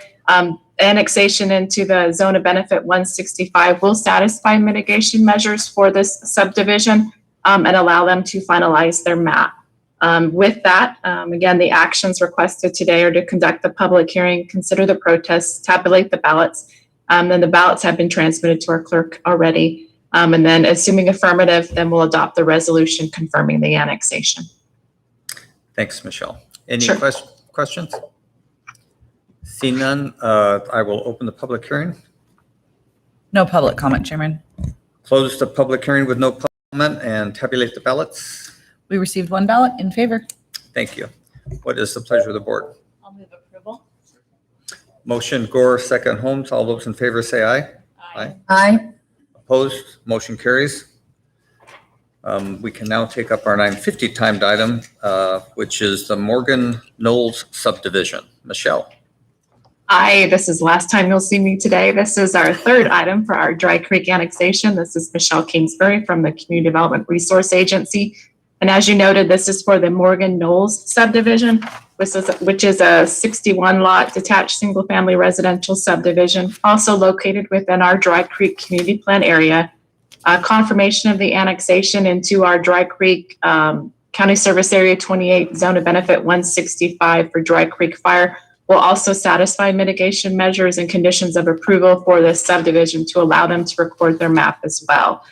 annexation into the Zone of Benefit 165 will satisfy mitigation measures for this subdivision and allow them to finalize their map. With that, again, the actions requested today are to conduct the public hearing, consider the protests, tabulate the ballots. Then the ballots have been transmitted to our clerk already. And then assuming affirmative, then we'll adopt the resolution confirming the annexation. Thanks, Michelle. Any Sure. questions? See none, I will open the public hearing. No public comment, Chairman. Close the public hearing with no comment and tabulate the ballots. We received one ballot in favor. Thank you. What is the pleasure of the board? I'll move approval. Motion Gore, second Holmes. All those in favor say aye. Aye. Aye. Opposed? Motion carries. We can now take up our 9:50 timed item, which is the Morgan Knolls subdivision. Michelle. Aye, this is the last time you'll see me today. This is our third item for our Dry Creek annexation. This is Michelle Kingsbury from the Community Development Resource Agency. And as you noted, this is for the Morgan Knolls subdivision, which is a 61-lot detached single-family residential subdivision, also located within our Dry Creek Community Plan area. Confirmation of the annexation into our Dry Creek County Service Area 28 Zone of Benefit 165 for Dry Creek Fire will also satisfy mitigation measures and conditions of approval for this subdivision to allow them to record their map as well.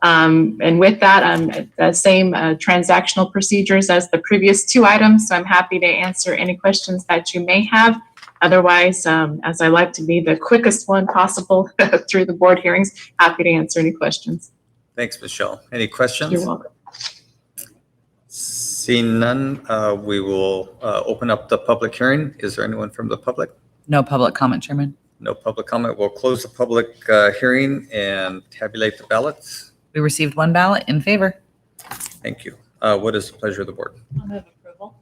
And with that, the same transactional procedures as the previous two items. So I'm happy to answer any questions that you may have. Otherwise, as I like to be the quickest one possible through the board hearings, happy to answer any questions. Thanks, Michelle. Any questions? You're welcome. Seeing none, we will open up the public hearing. Is there anyone from the public? No public comment, Chairman. No public comment. We'll close the public hearing and tabulate the ballots. We received one ballot in favor. Thank you. What is the pleasure of the board? I'll move approval.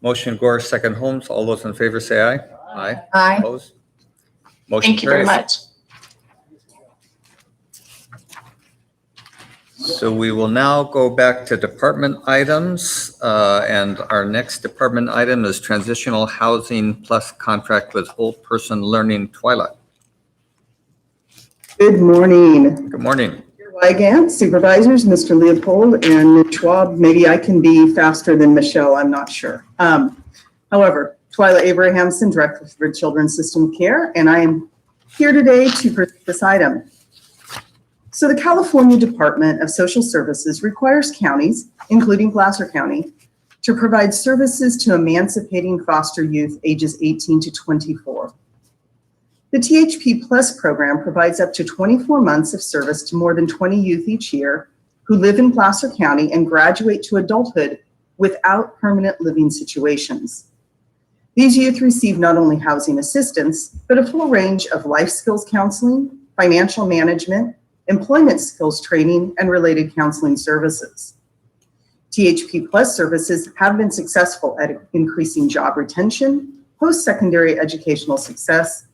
Motion Gore, second Holmes. All those in favor say aye. Aye. Aye. Opposed? Motion Thank you very carries. much. So we will now go back to department items. And our next department item is Transitional Housing Plus Contract with Whole Person Learning Twyla. Good morning. Good morning. Wygant, Supervisors, Mr. Leopold, and Ms. Schwab. Maybe I can be faster than Michelle, I'm not sure. However, Twyla Abrahamson, Director for Children's System Care, and I am here today to present this item. So the California Department of Social Services requires counties, including Placer County, to provide services to emancipating foster youth ages 18 to 24. The THP Plus program provides up to 24 months of service to more than 20 youth each year who live in Placer County and graduate to adulthood without permanent living situations. These youth receive not only housing assistance, but a full range of life skills counseling, financial management, employment skills training, and related counseling services. THP Plus services have been successful at increasing job retention, post-secondary educational success,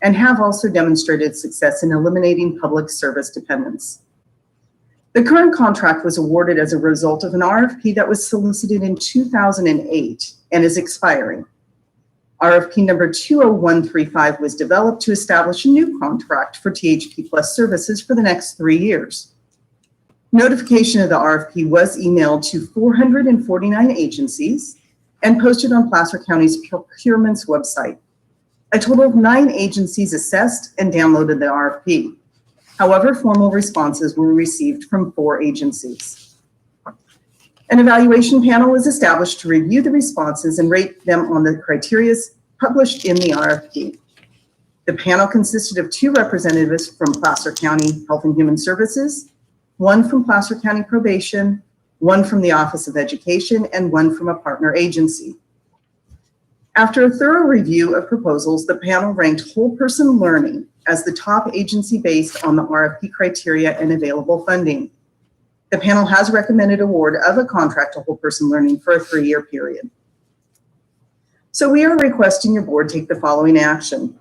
and have also demonstrated success in eliminating public service dependence. The current contract was awarded as a result of an RFP that was solicited in 2008 and is expiring. RFP number 20135 was developed to establish a new contract for THP Plus services for the next 3 years. Notification of the RFP was emailed to 449 agencies and posted on Placer County's procurement's website. A total of 9 agencies assessed and downloaded the RFP. However, formal responses were received from 4 agencies. An evaluation panel was established to review the responses and rate them on the criteria published in the RFP. The panel consisted of 2 representatives from Placer County Health and Human Services, 1 from Placer County Probation, 1 from the Office of Education, and 1 from a partner agency. After a thorough review of proposals, the panel ranked Whole Person Learning as the top agency based on the RFP criteria and available funding. The panel has recommended award of a contract to Whole Person Learning for a 3-year period. So we are requesting your board take the following action.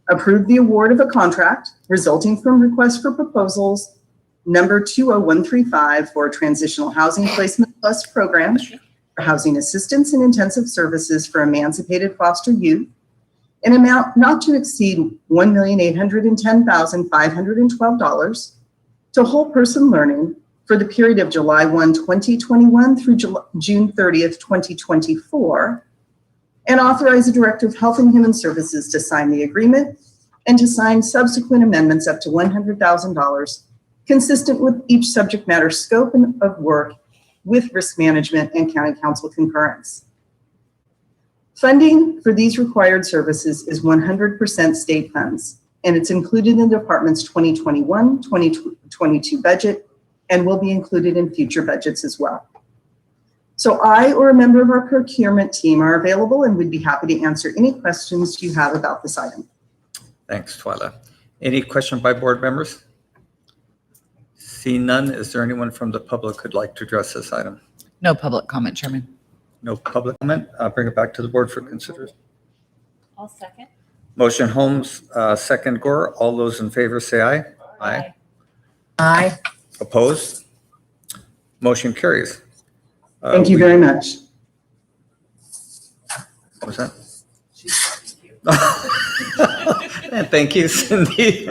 Approve the award of a contract resulting from request for proposals number 20135 for Transitional Housing Placement Plus program for housing assistance and intensive services for emancipated foster youth, an amount not to exceed $1,810,512 to Whole Person Learning for the period of July 1, 2021 through June 30th, 2024, and authorize the Director of Health and Human Services to sign the agreement and to sign subsequent amendments up to $100,000 consistent with each subject matter scope of work with risk management and county council concurrence. Funding for these required services is 100% state funds, and it's included in the department's 2021-2022 budget and will be included in future budgets as well. So I or a member of our procurement team are available and would be happy to answer any questions you have about this item. Thanks, Twyla. Any question by board members? See none, is there anyone from the public who'd like to address this item? No public comment, Chairman. No public comment. I'll bring it back to the board for consideration. I'll second. Motion Holmes, second Gore. All those in favor say aye. Aye. Aye. Opposed? Motion carries. Thank you very much. What was that? Thank you, Cindy.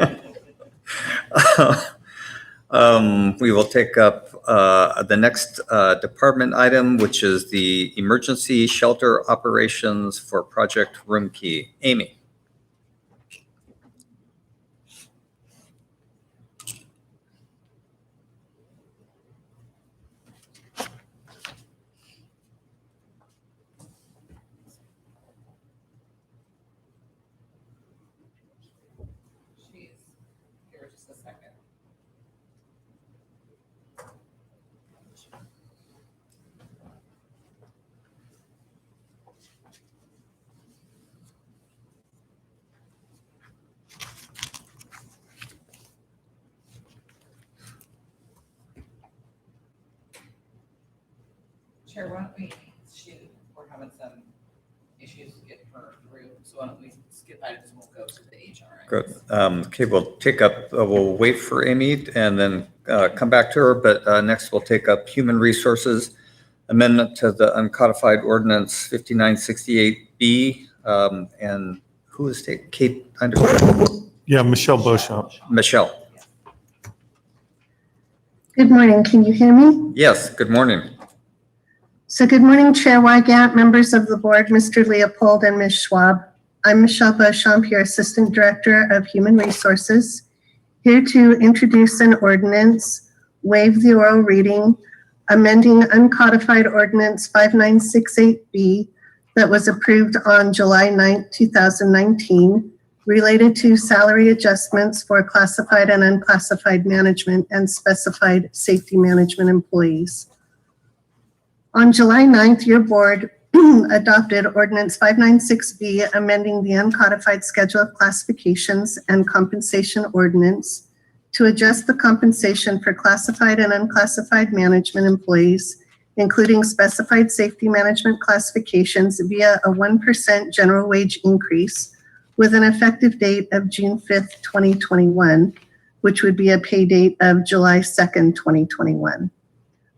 We will take up the next department item, which is the emergency shelter operations for Project Room Key. Amy. She's here just a second. Chair, why don't we, we're having some issues to get her through, so why don't we skip items and we'll go to the HR. Good. Okay, we'll take up, we'll wait for Amy and then come back to her, but next we'll take up human resources amendment to the uncodified ordinance 5968B. And who is taking, Kate? Yeah, Michelle Beauchamp. Michelle. Good morning. Can you hear me? Yes, good morning. So good morning, Chair Wygant, members of the board, Mr. Leopold and Ms. Schwab. I'm Michelle Beauchamp, your Assistant Director of Human Resources, here to introduce an ordinance, waive the oral reading, amending uncodified ordinance 5968B that was approved on July 9th, 2019, related to salary adjustments for classified and unclassified management and specified safety management employees. On July 9th, your board adopted Ordinance 596B, amending the uncodified schedule of classifications and compensation ordinance to adjust the compensation for classified and unclassified management employees, including specified safety management classifications via a 1% general wage increase with an effective date of June 5th, 2021, which would be a pay date of July 2nd, 2021.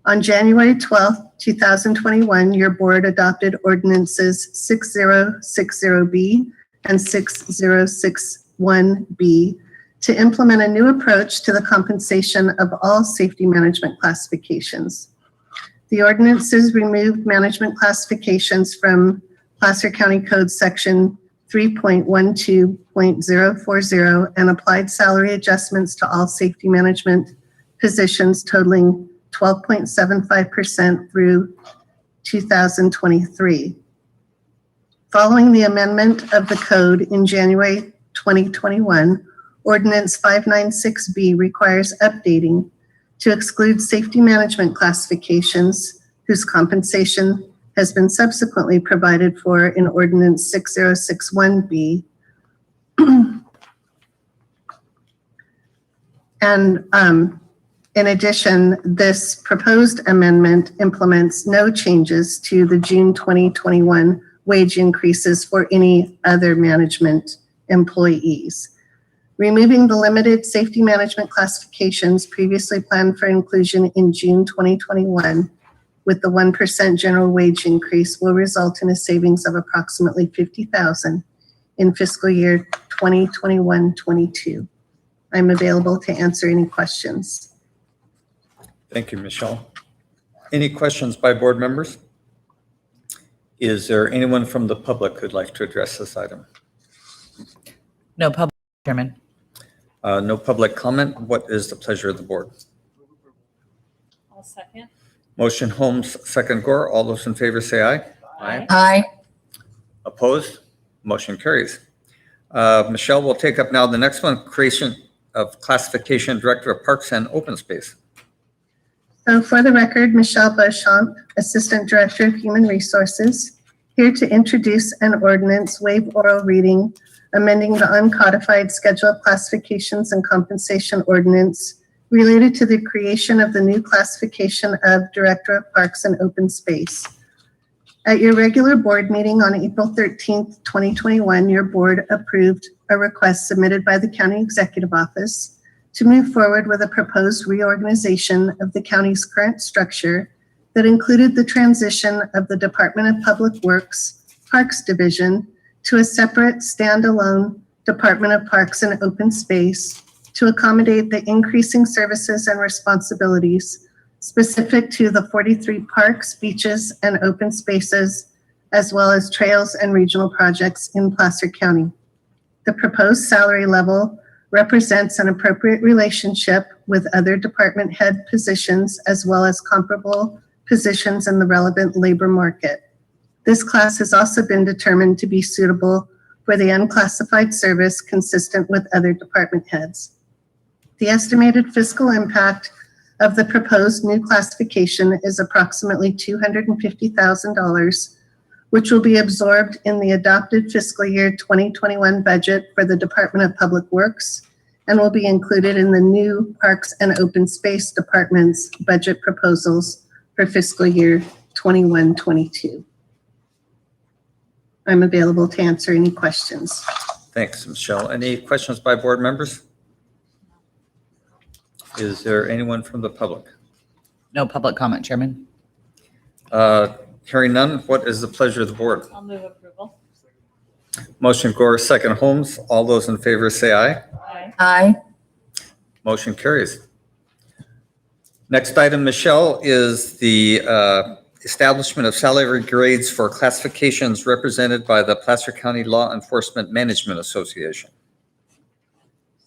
On January 12th, 2021, your board adopted ordinances 6060B and 6061B to implement a new approach to the compensation of all safety management classifications. The ordinances removed management classifications from Placer County Code Section 3.12.040 and applied salary adjustments to all safety management positions totaling 12.75% through 2023. Following the amendment of the code in January 2021, Ordinance 596B requires updating to exclude safety management classifications whose compensation has been subsequently provided for in Ordinance 6061B. And in addition, this proposed amendment implements no changes to the June 2021 wage increases for any other management employees. Removing the limited safety management classifications previously planned for inclusion in June 2021 with the 1% general wage increase will result in a savings of approximately $50,000 in fiscal year 2021-22. I'm available to answer any questions. Thank you, Michelle. Any questions by board members? Is there anyone from the public who'd like to address this item? No public, Chairman. No public comment. What is the pleasure of the board? I'll second. Motion Holmes, second Gore. All those in favor say aye. Aye. Aye. Opposed? Motion carries. Michelle will take up now the next one, creation of classification director of parks and open space. So for the record, Michelle Beauchamp, Assistant Director of Human Resources, here to introduce an ordinance, waive oral reading, amending the uncodified schedule of classifications and compensation ordinance related to the creation of the new classification of Director of Parks and Open Space. At your regular board meeting on April 13th, 2021, your board approved a request submitted by the County Executive Office to move forward with a proposed reorganization of the county's current structure that included the transition of the Department of Public Works Parks Division to a separate standalone Department of Parks and Open Space to accommodate the increasing services and responsibilities specific to the 43 parks, beaches, and open spaces, as well as trails and regional projects in Placer County. The proposed salary level represents an appropriate relationship with other department head positions as well as comparable positions in the relevant labor market. This class has also been determined to be suitable for the unclassified service consistent with other department heads. The estimated fiscal impact of the proposed new classification is approximately $250,000, which will be absorbed in the adopted fiscal year 2021 budget for the Department of Public Works and will be included in the new Parks and Open Space Department's budget proposals for fiscal year 21-22. I'm available to answer any questions. Thanks, Michelle. Any questions by board members? Is there anyone from the public? No public comment, Chairman. Hearing none, what is the pleasure of the board? I'll move approval. Motion Gore, second Holmes. All those in favor say aye. Aye. Aye. Motion carries. Next item, Michelle, is the establishment of salary grades for classifications represented by the Placer County Law Enforcement Management Association.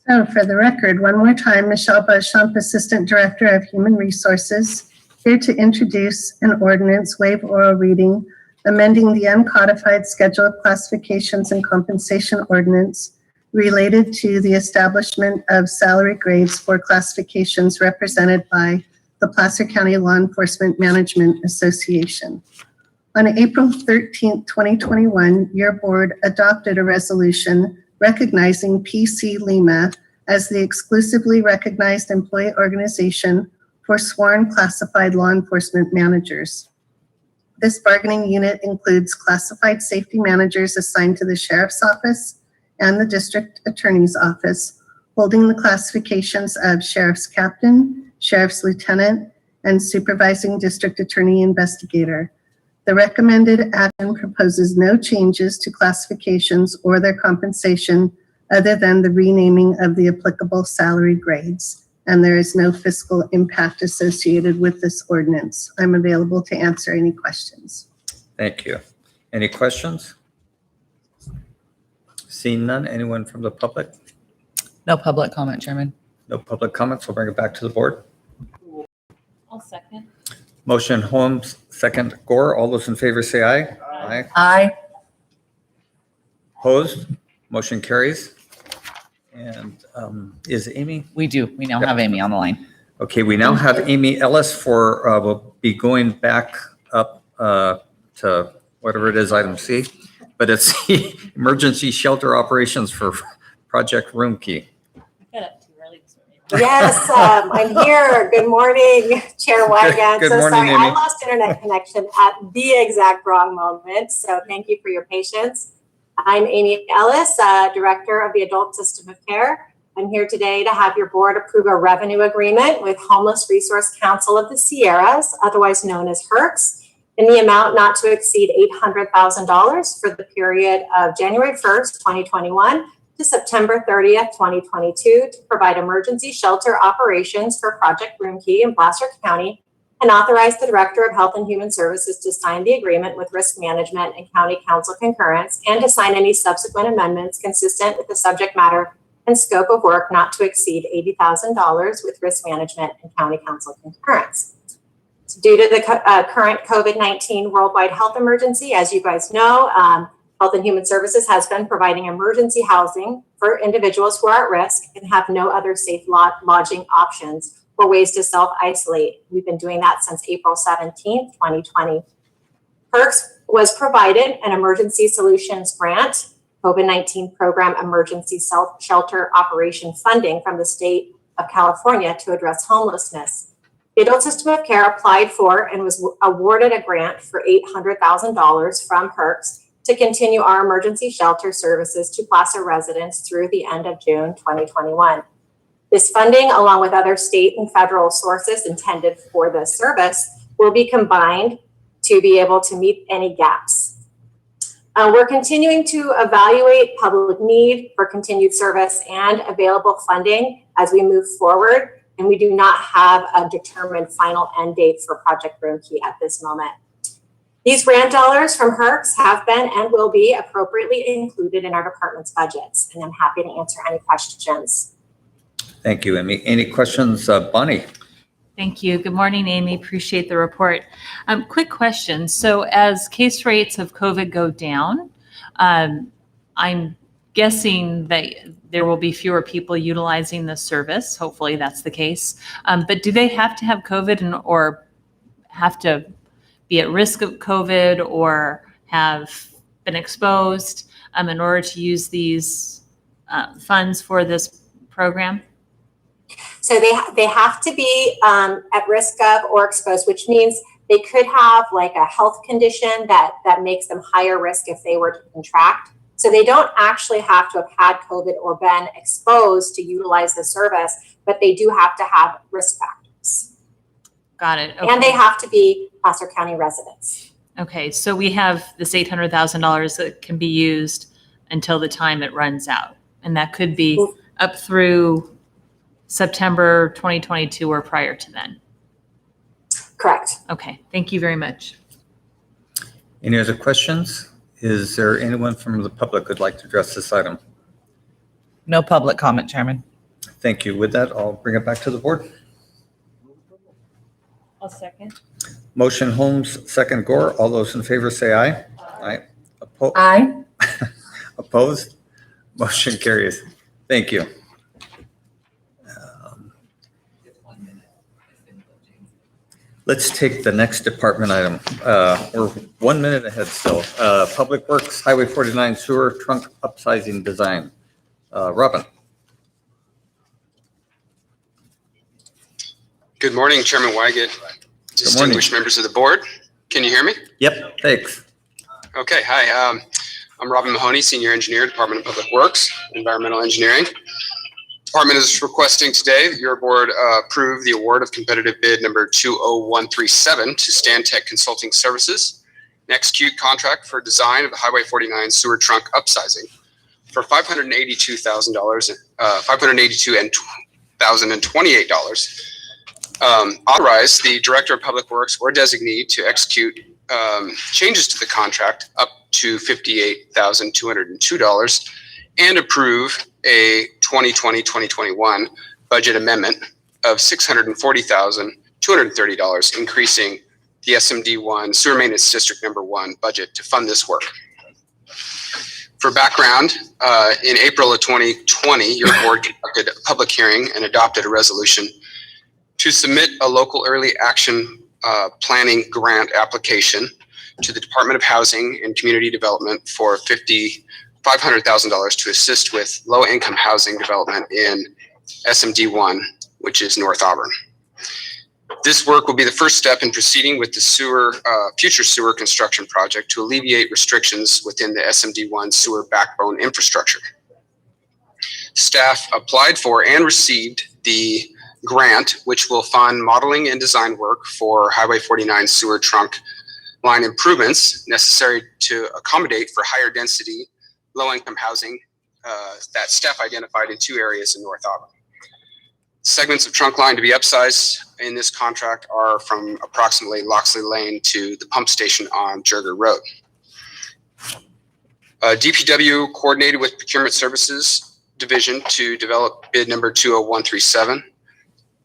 So for the record, one more time, Michelle Beauchamp, Assistant Director of Human Resources, here to introduce an ordinance, waive oral reading, amending the uncodified schedule of classifications and compensation ordinance related to the establishment of salary grades for classifications represented by the Placer County Law Enforcement Management Association. On April 13th, 2021, your board adopted a resolution recognizing PC Lima as the exclusively recognized employee organization for sworn classified law enforcement managers. This bargaining unit includes classified safety managers assigned to the Sheriff's Office and the District Attorney's Office, holding the classifications of Sheriff's Captain, Sheriff's Lieutenant, and Supervising District Attorney Investigator. The recommended action proposes no changes to classifications or their compensation other than the renaming of the applicable salary grades, and there is no fiscal impact associated with this ordinance. I'm available to answer any questions. Thank you. Any questions? Seeing none, anyone from the public? No public comment, Chairman. No public comments. We'll bring it back to the board. I'll second. Motion Holmes, second Gore. All those in favor say aye. Aye. Aye. Opposed? Motion carries. And is Amy? We do. We now have Amy on the line. Okay, we now have Amy Ellis we'll be going back up to whatever it is, item C, but it's the emergency shelter operations for Project Room Key. Yes, I'm here. Good morning, Chair Wygant. Good So morning, sorry, Amy. I lost internet connection at the exact wrong moment. So thank you for your patience. I'm Amy Ellis, Director of the Adult System of Care. I'm here today to have your board approve a revenue agreement with Homeless Resource Council of the Sierras, otherwise known as HERCS, in the amount not to exceed $800,000 for the period of January 1st, 2021 to September 30th, 2022 to provide emergency shelter operations for Project Room Key in Placer County, and authorize the Director of Health and Human Services to sign the agreement with risk management and County Council concurrence, and to sign any subsequent amendments consistent with the subject matter and scope of work not to exceed $80,000 with risk management and County Council concurrence. So due to the current COVID-19 worldwide health emergency, as you guys know, Health and Human Services has been providing emergency housing for individuals who are at risk and have no other safe lodging options or ways to self-isolate. We've been doing that since April 17th, 2020. HERCS was provided an Emergency Solutions Grant, COVID-19 Program Emergency Shelter Operation funding from the state of California to address homelessness. The Adult System of Care applied for and was awarded a grant for $800,000 from HERCS to continue our emergency shelter services to Placer residents through the end of June 2021. This funding, along with other state and federal sources intended for this service, will be combined to be able to meet any gaps. We're continuing to evaluate public need for continued service and available funding as we move forward, and we do not have a determined final end date for Project Room Key at this moment. These grant dollars from HERCS have been and will be appropriately included in our department's budgets, and I'm happy to answer any questions. Thank you, Amy. Any questions, Bonnie? Thank you. Good morning, Amy. Appreciate the report. Quick question. So as case rates of COVID go down, I'm guessing that there will be fewer people utilizing the service. Hopefully that's the case. But do they have to have COVID or have to be at risk of COVID or have been exposed in order to use these funds for this program? So they have to be at risk of or exposed, which means they could have like a health condition that makes them higher risk if they were to contract. So they don't actually have to have had COVID or been exposed to utilize the service, but they do have to have risk factors. Got it. Okay. And they have to be Placer County residents. Okay, so we have this $800,000 that can be used until the time it runs out. And that could be up through September 2022 or prior to then. Correct. Okay, thank you very much. Any other questions? Is there anyone from the public who'd like to address this item? No public comment, Chairman. Thank you. With that, I'll bring it back to the board. I'll second. Motion Holmes, second Gore. All those in favor say aye. Aye. Aye. Opposed? Motion carries. Thank you. Let's take the next department item. We're 1 minute ahead still. Public Works, Highway 49 sewer trunk upsizing design. Robin. Good morning, Chairman Wygant, distinguished members of the board. Can you hear me? Yep, thanks. Okay, hi. I'm Robin Mahoney, Senior Engineer, Department of Public Works, Environmental Engineering. Department is requesting today that your board approve the award of competitive bid number 20137 to Stantec Consulting Services and execute contract for design of the Highway 49 sewer trunk upsizing for $582,028. Authorize the Director of Public Works or designee to execute changes to the contract up to $58,202 and approve a 2020-2021 budget amendment of $640,230, increasing the SMD1 Sewer Maintenance District Number 1 budget to fund this work. For background, in April of 2020, your board conducted a public hearing and adopted a resolution to submit a local early action planning grant application to the Department of Housing and Community Development for $500,000 to assist with low-income housing development in SMD1, which is North Auburn. This work will be the first step in proceeding with the future sewer construction project to alleviate restrictions within the SMD1 sewer backbone infrastructure. Staff applied for and received the grant, which will fund modeling and design work for Highway 49 sewer trunk line improvements necessary to accommodate for higher density, low-income housing that staff identified in 2 areas in North Auburn. Segments of trunk line to be upsized in this contract are from approximately Loxley Lane to the pump station on Jurger Road. DPW coordinated with Procurement Services Division to develop bid number 20137.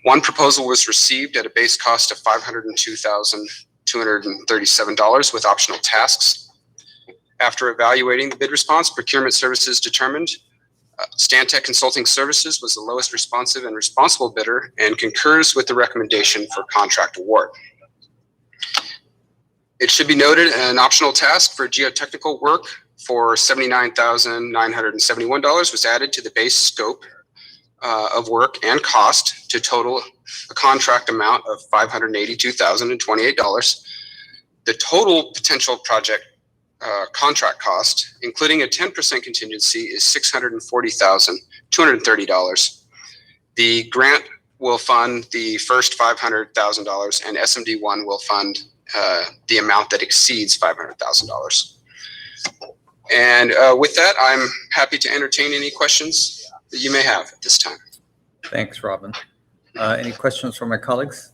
One proposal was received at a base cost of $502,237 with optional tasks. After evaluating the bid response, Procurement Services determined Stantec Consulting Services was the lowest responsive and responsible bidder and concurs with the recommendation for contract award. It should be noted an optional task for geotechnical work for $79,971 was added to the base scope of work and cost to total a contract amount of $582,028. The total potential project contract cost, including a 10% contingency, is $640,230. The grant will fund the first $500,000 and SMD1 will fund the amount that exceeds $500,000. And with that, I'm happy to entertain any questions that you may have at this time. Thanks, Robin. Any questions from my colleagues?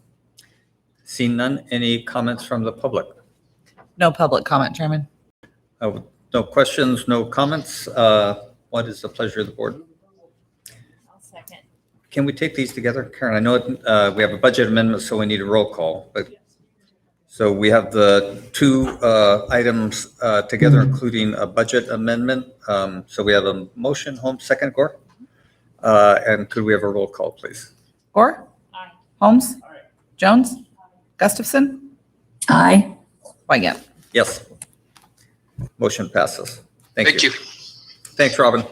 Seeing none, any comments from the public? No public comment, Chairman. No questions, no comments. What is the pleasure of the board? I'll second. Can we take these together? Karen, I know we have a budget amendment, so we need a roll call. But so we have the 2 items together, including a budget amendment. So we have a motion, Holmes, second, Gore. And could we have a roll call, please? Gore? Aye. Holmes? Aye. Jones? Gustafson? Aye. Wygant? Yes. Motion passes. Thank you. You. Thanks, Robin.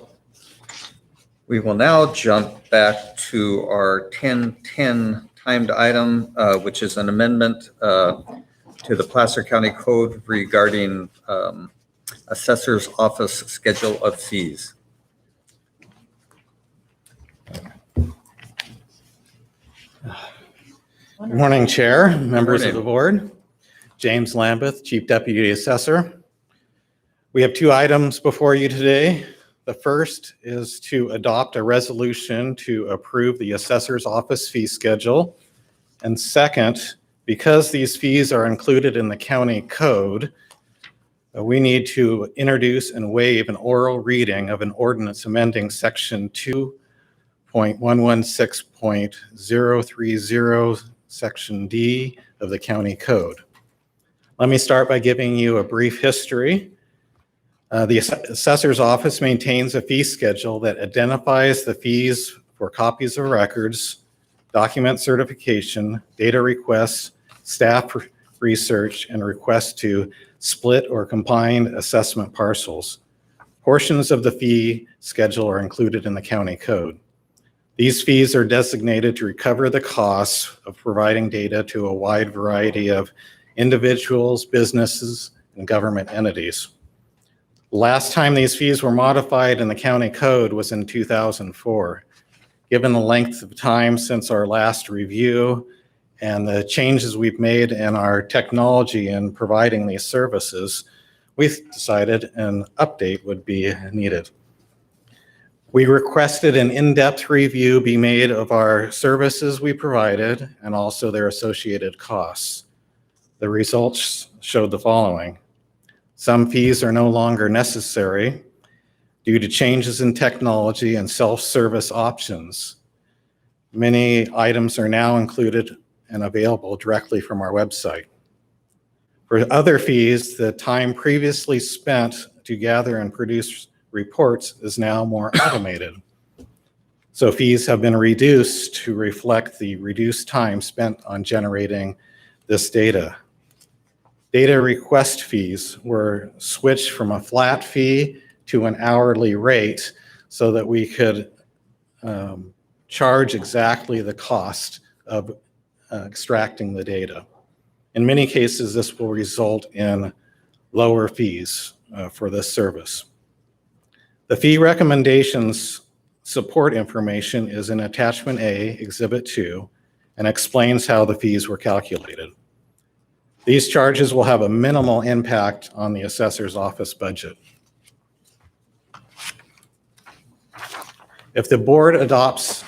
We will now jump back to our 1010 timed item, which is an amendment to the Placer County Code regarding Assessor's Office schedule of fees. Good morning, Chair, members of the board. James Lambeth, Chief Deputy Assessor. We have 2 items before you today. The first is to adopt a resolution to approve the Assessor's Office fee schedule. And second, because these fees are included in the county code, we need to introduce and waive an oral reading of an ordinance amending section 2.116.030 section D of the county code. Let me start by giving you a brief history. The assessor's office maintains a fee schedule that identifies the fees for copies of records, document certification, data requests, staff research, and requests to split or combine assessment parcels. Portions of the fee schedule are included in the county code. These fees are designated to recover the costs of providing data to a wide variety of individuals, businesses, and government entities. Last time these fees were modified in the county code was in 2004. Given the length of time since our last review and the changes we've made in our technology in providing these services, we've decided an update would be needed. We requested an in-depth review be made of our services we provided and also their associated costs. The results showed the following. Some fees are no longer necessary due to changes in technology and self-service options. Many items are now included and available directly from our website. For other fees, the time previously spent to gather and produce reports is now more automated. So fees have been reduced to reflect the reduced time spent on generating this data. Data request fees were switched from a flat fee to an hourly rate so that we could charge exactly the cost of extracting the data. In many cases, this will result in lower fees for this service. The fee recommendations support information is in Attachment A, Exhibit 2, and explains how the fees were calculated. These charges will have a minimal impact on the assessor's office budget. If the board adopts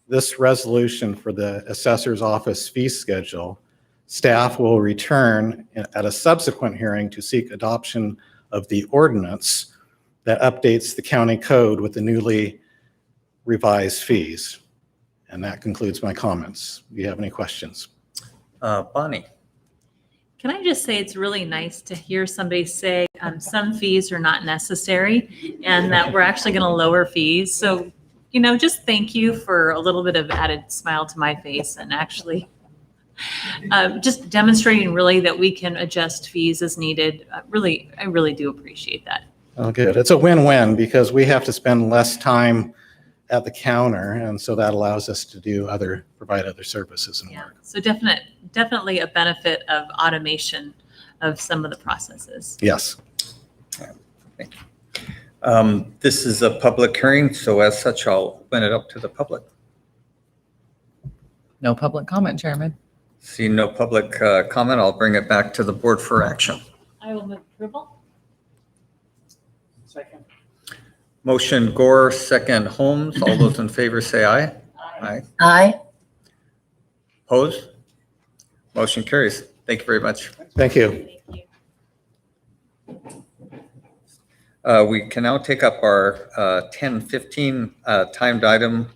this resolution for the assessor's office fee schedule, staff will return at a subsequent hearing to seek adoption of the ordinance that updates the county code with the newly revised fees. And that concludes my comments. Do you have any questions? Bonnie. Can I just say it's really nice to hear somebody say some fees are not necessary and that we're actually going to lower fees. So, you know, just thank you for a little bit of added smile to my face and actually just demonstrating really that we can adjust fees as needed. I really do appreciate that. Oh, good. It's a win-win because we have to spend less time at the counter, and so that allows us to provide other services and work. So definitely a benefit of automation of some of the processes. Yes. Okay. This is a public hearing, so as such, I'll open it up to the public. No public comment, Chairman. See no public comment, I'll bring it back to the board for action. I will move approval. Second. Motion Gore, second Holmes. All those in favor say aye. Aye. Aye. Opposed? Motion carries. Thank you very much. Thank you. We can now take up our 10:15 timed item,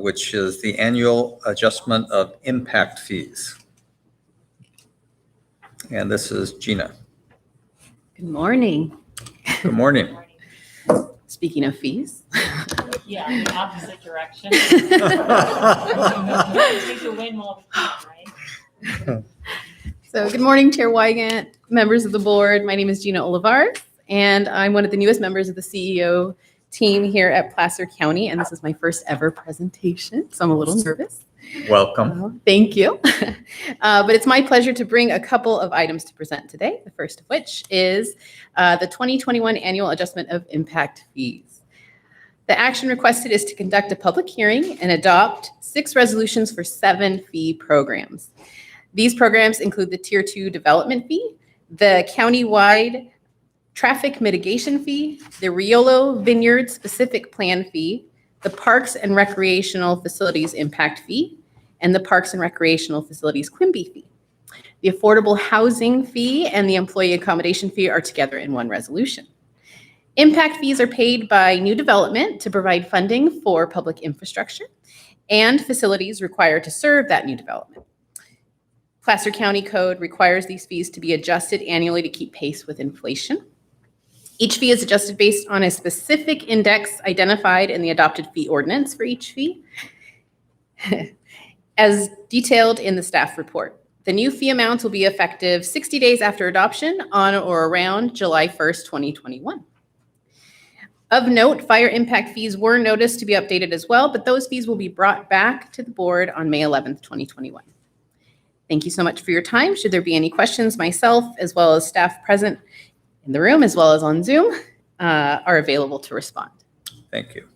which is the annual adjustment of impact fees. And this is Gina. Good morning. Good morning. Speaking of fees. Yeah, in the opposite direction. So good morning, Chair Wygant, members of the board. My name is Gina Olivars, and I'm one of the newest members of the CEO team here at Placer County, and this is my first ever presentation, so I'm a little nervous. Welcome. Thank you. But it's my pleasure to bring a couple of items to present today, the first of which is the 2021 annual adjustment of impact fees. The action requested is to conduct a public hearing and adopt 6 resolutions for 7 fee programs. These programs include the Tier 2 development fee, the countywide traffic mitigation fee, the Riolo Vineyard specific plan fee, the Parks and Recreational Facilities impact fee, and the Parks and Recreational Facilities Quimby fee. The affordable housing fee and the employee accommodation fee are together in one resolution. Impact fees are paid by new development to provide funding for public infrastructure and facilities required to serve that new development. Placer County Code requires these fees to be adjusted annually to keep pace with inflation. Each fee is adjusted based on a specific index identified in the adopted fee ordinance for each fee, as detailed in the staff report. The new fee amounts will be effective 60 days after adoption on or around July 1st, 2021. Of note, fire impact fees were noticed to be updated as well, but those fees will be brought back to the board on May 11th, 2021. Thank you so much for your time. Should there be any questions, myself, as well as staff present in the room, as well as on Zoom, are available to respond. Thank you.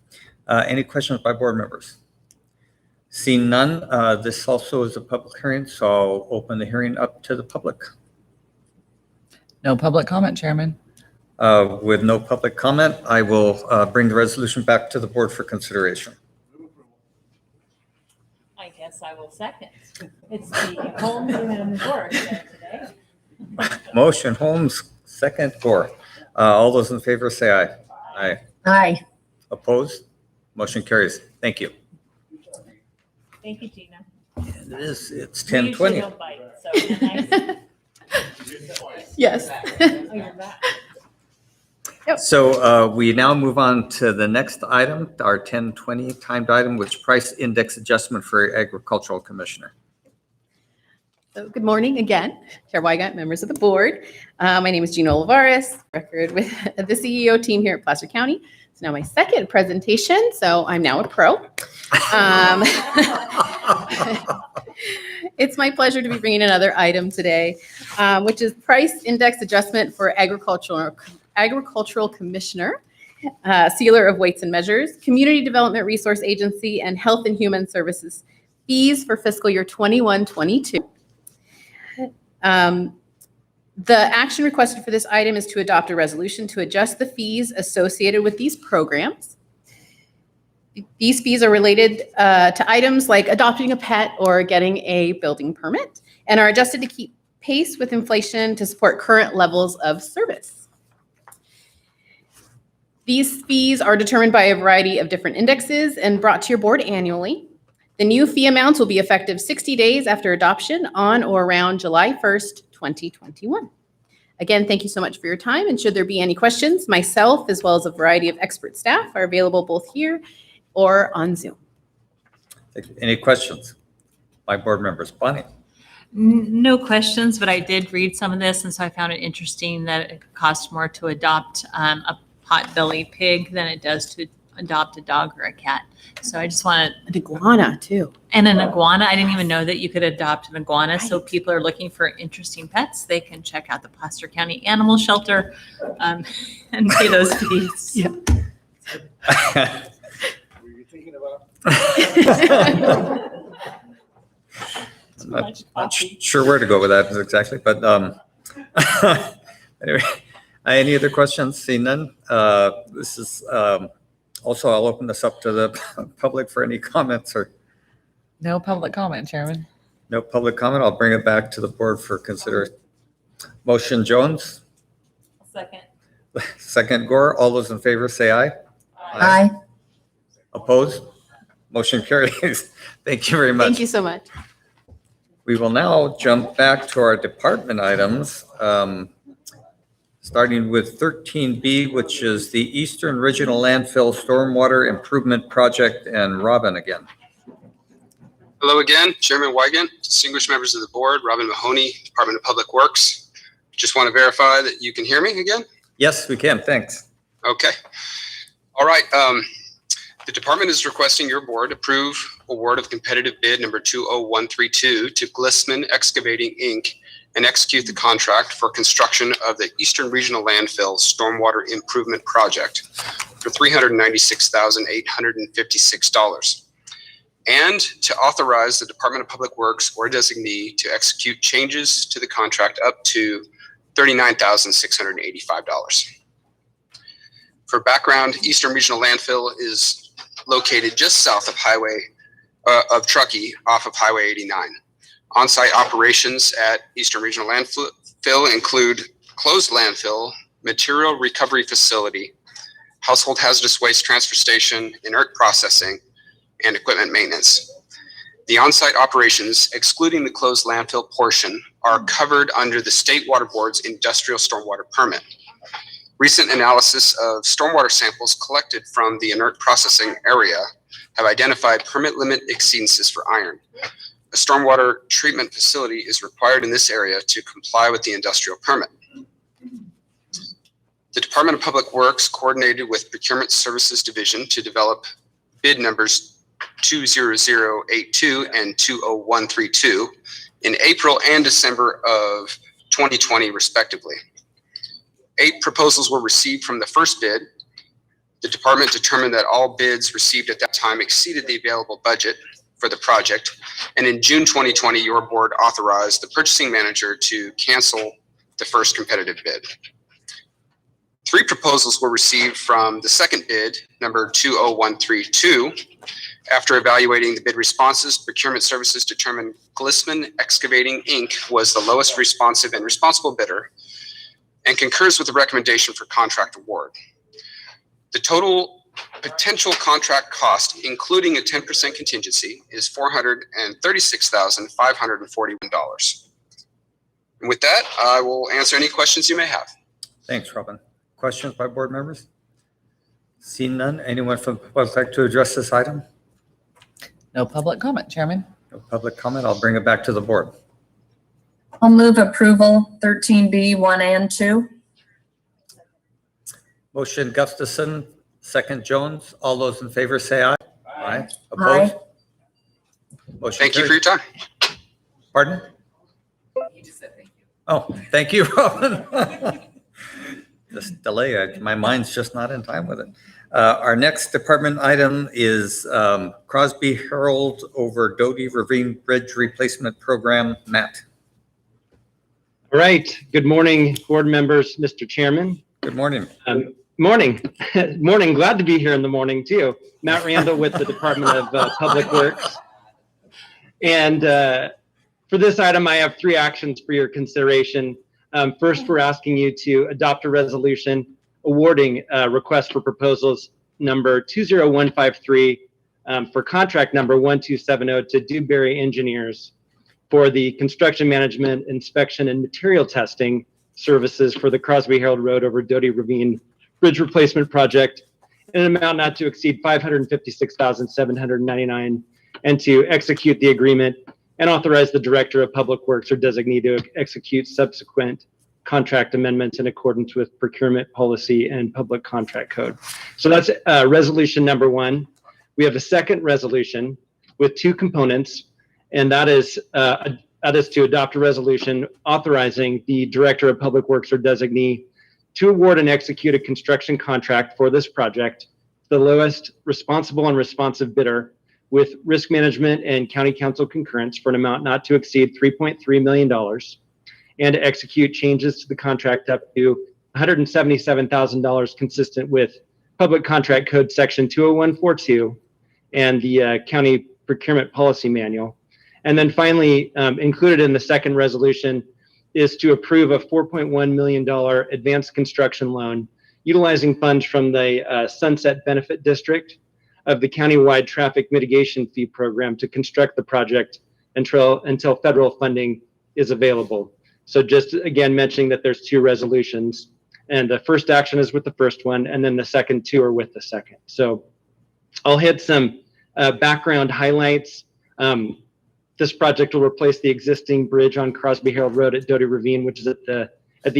Any questions by board members? Seeing none, this also is a public hearing, so I'll open the hearing up to the public. No public comment, Chairman. With no public comment, I will bring the resolution back to the board for consideration. I guess I will second. It's the Holmes and Gore today. Motion Holmes, second Gore. All those in favor say aye. Aye. Aye. Opposed? Motion carries. Thank you. Thank you, Gina. And it's We usually 10:20. don't bite, so nice. Yes. Oh, you're back. So we now move on to the next item, our 1020 timed item, which price index adjustment for agricultural commissioner. So good morning again, Chair Wygant, members of the board. My name is Gina Olivares, record with the CEO team here at Placer County. It's now my second presentation, so I'm now a pro. It's my pleasure to be bringing another item today, which is price index adjustment for agricultural commissioner, sealer of weights and measures, community development resource agency, and health and human services fees for fiscal year 21-22. The action requested for this item is to adopt a resolution to adjust the fees associated with these programs. These fees are related to items like adopting a pet or getting a building permit and are adjusted to keep pace with inflation to support current levels of service. These fees are determined by a variety of different indexes and brought to your board annually. The new fee amounts will be effective 60 days after adoption on or around July 1st, 2021. Again, thank you so much for your time, and should there be any questions, myself as well as a variety of expert staff are available both here or on Zoom. Any questions? My board members, Bonnie. No questions, but I did read some of this, and so I found it interesting that it costs more to adopt a pot-bellied pig than it does to adopt a dog or a cat. So I just want an iguana too. And an iguana. I didn't even know that you could adopt an iguana. Right. So people are looking for interesting pets. They can check out the Placer County Animal Shelter and pay those fees. Yeah. Were you thinking about? Not sure where to go with that exactly, but anyway, any other questions? Seeing none. This is also, I'll open this up to the public for any comments or. No public comment, Chairman. No public comment. I'll bring it back to the board for consideration. Motion Jones. Second. Second Gore. All those in favor say aye. Aye. Opposed? Motion carries. Thank you very much. Thank you so much. We will now jump back to our department items, starting with 13B, which is the Eastern Regional Landfill Stormwater Improvement Project, and Robin again. Hello again, Chairman Wygant, distinguished members of the board, Robin Mahoney, Department of Public Works. Just want to verify that you can hear me again? Yes, we can. Thanks. Okay. All right. The department is requesting your board approve award of competitive bid number 20132 to Glissman Excavating, Inc. and execute the contract for construction of the Eastern Regional Landfill Stormwater Improvement Project for $396,856. And to authorize the Department of Public Works or designee to execute changes to the contract up to $39,685. For background, Eastern Regional Landfill is located just south of Truckee off of Highway 89. On-site operations at Eastern Regional Landfill include closed landfill, material recovery facility, household hazardous waste transfer station, inert processing, and equipment maintenance. The on-site operations, excluding the closed landfill portion, are covered under the State Water Board's industrial stormwater permit. Recent analysis of stormwater samples collected from the inert processing area have identified permit limit exceedances for iron. A stormwater treatment facility is required in this area to comply with the industrial permit. The Department of Public Works coordinated with Procurement Services Division to develop bid numbers 20082 and 20132 in April and December of 2020, respectively. 8 proposals were received from the first bid. The department determined that all bids received at that time exceeded the available budget for the project. And in June 2020, your board authorized the purchasing manager to cancel the first competitive bid. 3 proposals were received from the second bid, number 20132. After evaluating the bid responses, Procurement Services determined Glissman Excavating, Inc. was the lowest responsive and responsible bidder and concurs with the recommendation for contract award. The total potential contract cost, including a 10% contingency, is $436,541. And with that, I will answer any questions you may have. Thanks, Robin. questions by board members? Seeing none, anyone from the public like to address this item? No public comment, Chairman. No public comment, I'll bring it back to the board. I'll move approval 13B, 1 and 2. Motion Gustafson, second Jones. All those in favor say aye. Aye. Opposed? Motion Thank you for carries. your time. Pardon? He just said thank you. Oh, thank you, Robin. This delay, my mind's just not in time with it. Our next department item is Crosby Herald over Doty Ravine Bridge Replacement Program. Matt. All right. Good morning, board members, Mr. Chairman. Good morning. Morning. Morning. Glad to be here in the morning, too. Matt Randall with the Department of Public Works. And for this item, I have 3 actions for your consideration. First, we're asking you to adopt a resolution awarding request for proposals number 20153 for contract number 1270 to Dewberry Engineers for the construction management, inspection, and material testing services for the Crosby Herald Road over Doty Ravine Bridge Replacement Project in an amount not to exceed $556,799, and to execute the agreement and authorize the Director of Public Works or designee to execute subsequent contract amendments in accordance with procurement policy and public contract code. So that's resolution number 1. We have a second resolution with 2 components, and that is to adopt a resolution authorizing the Director of Public Works or designee to award and execute a construction contract for this project, the lowest responsible and responsive bidder, with risk management and county council concurrence for an amount not to exceed $3.3 million, and to execute changes to the contract up to $177,000 consistent with Public Contract Code Section 20142 and the County Procurement Policy Manual. And then finally, included in the second resolution is to approve a $4.1 million advanced construction loan utilizing funds from the Sunset Benefit District of the countywide traffic mitigation fee program to construct the project until federal funding is available. So just again mentioning that there's 2 resolutions, and the first action is with the first one, and then the second 2 are with the second. So I'll hit some background highlights. This project will replace the existing bridge on Crosby Herald Road at Doty Ravine, which is at the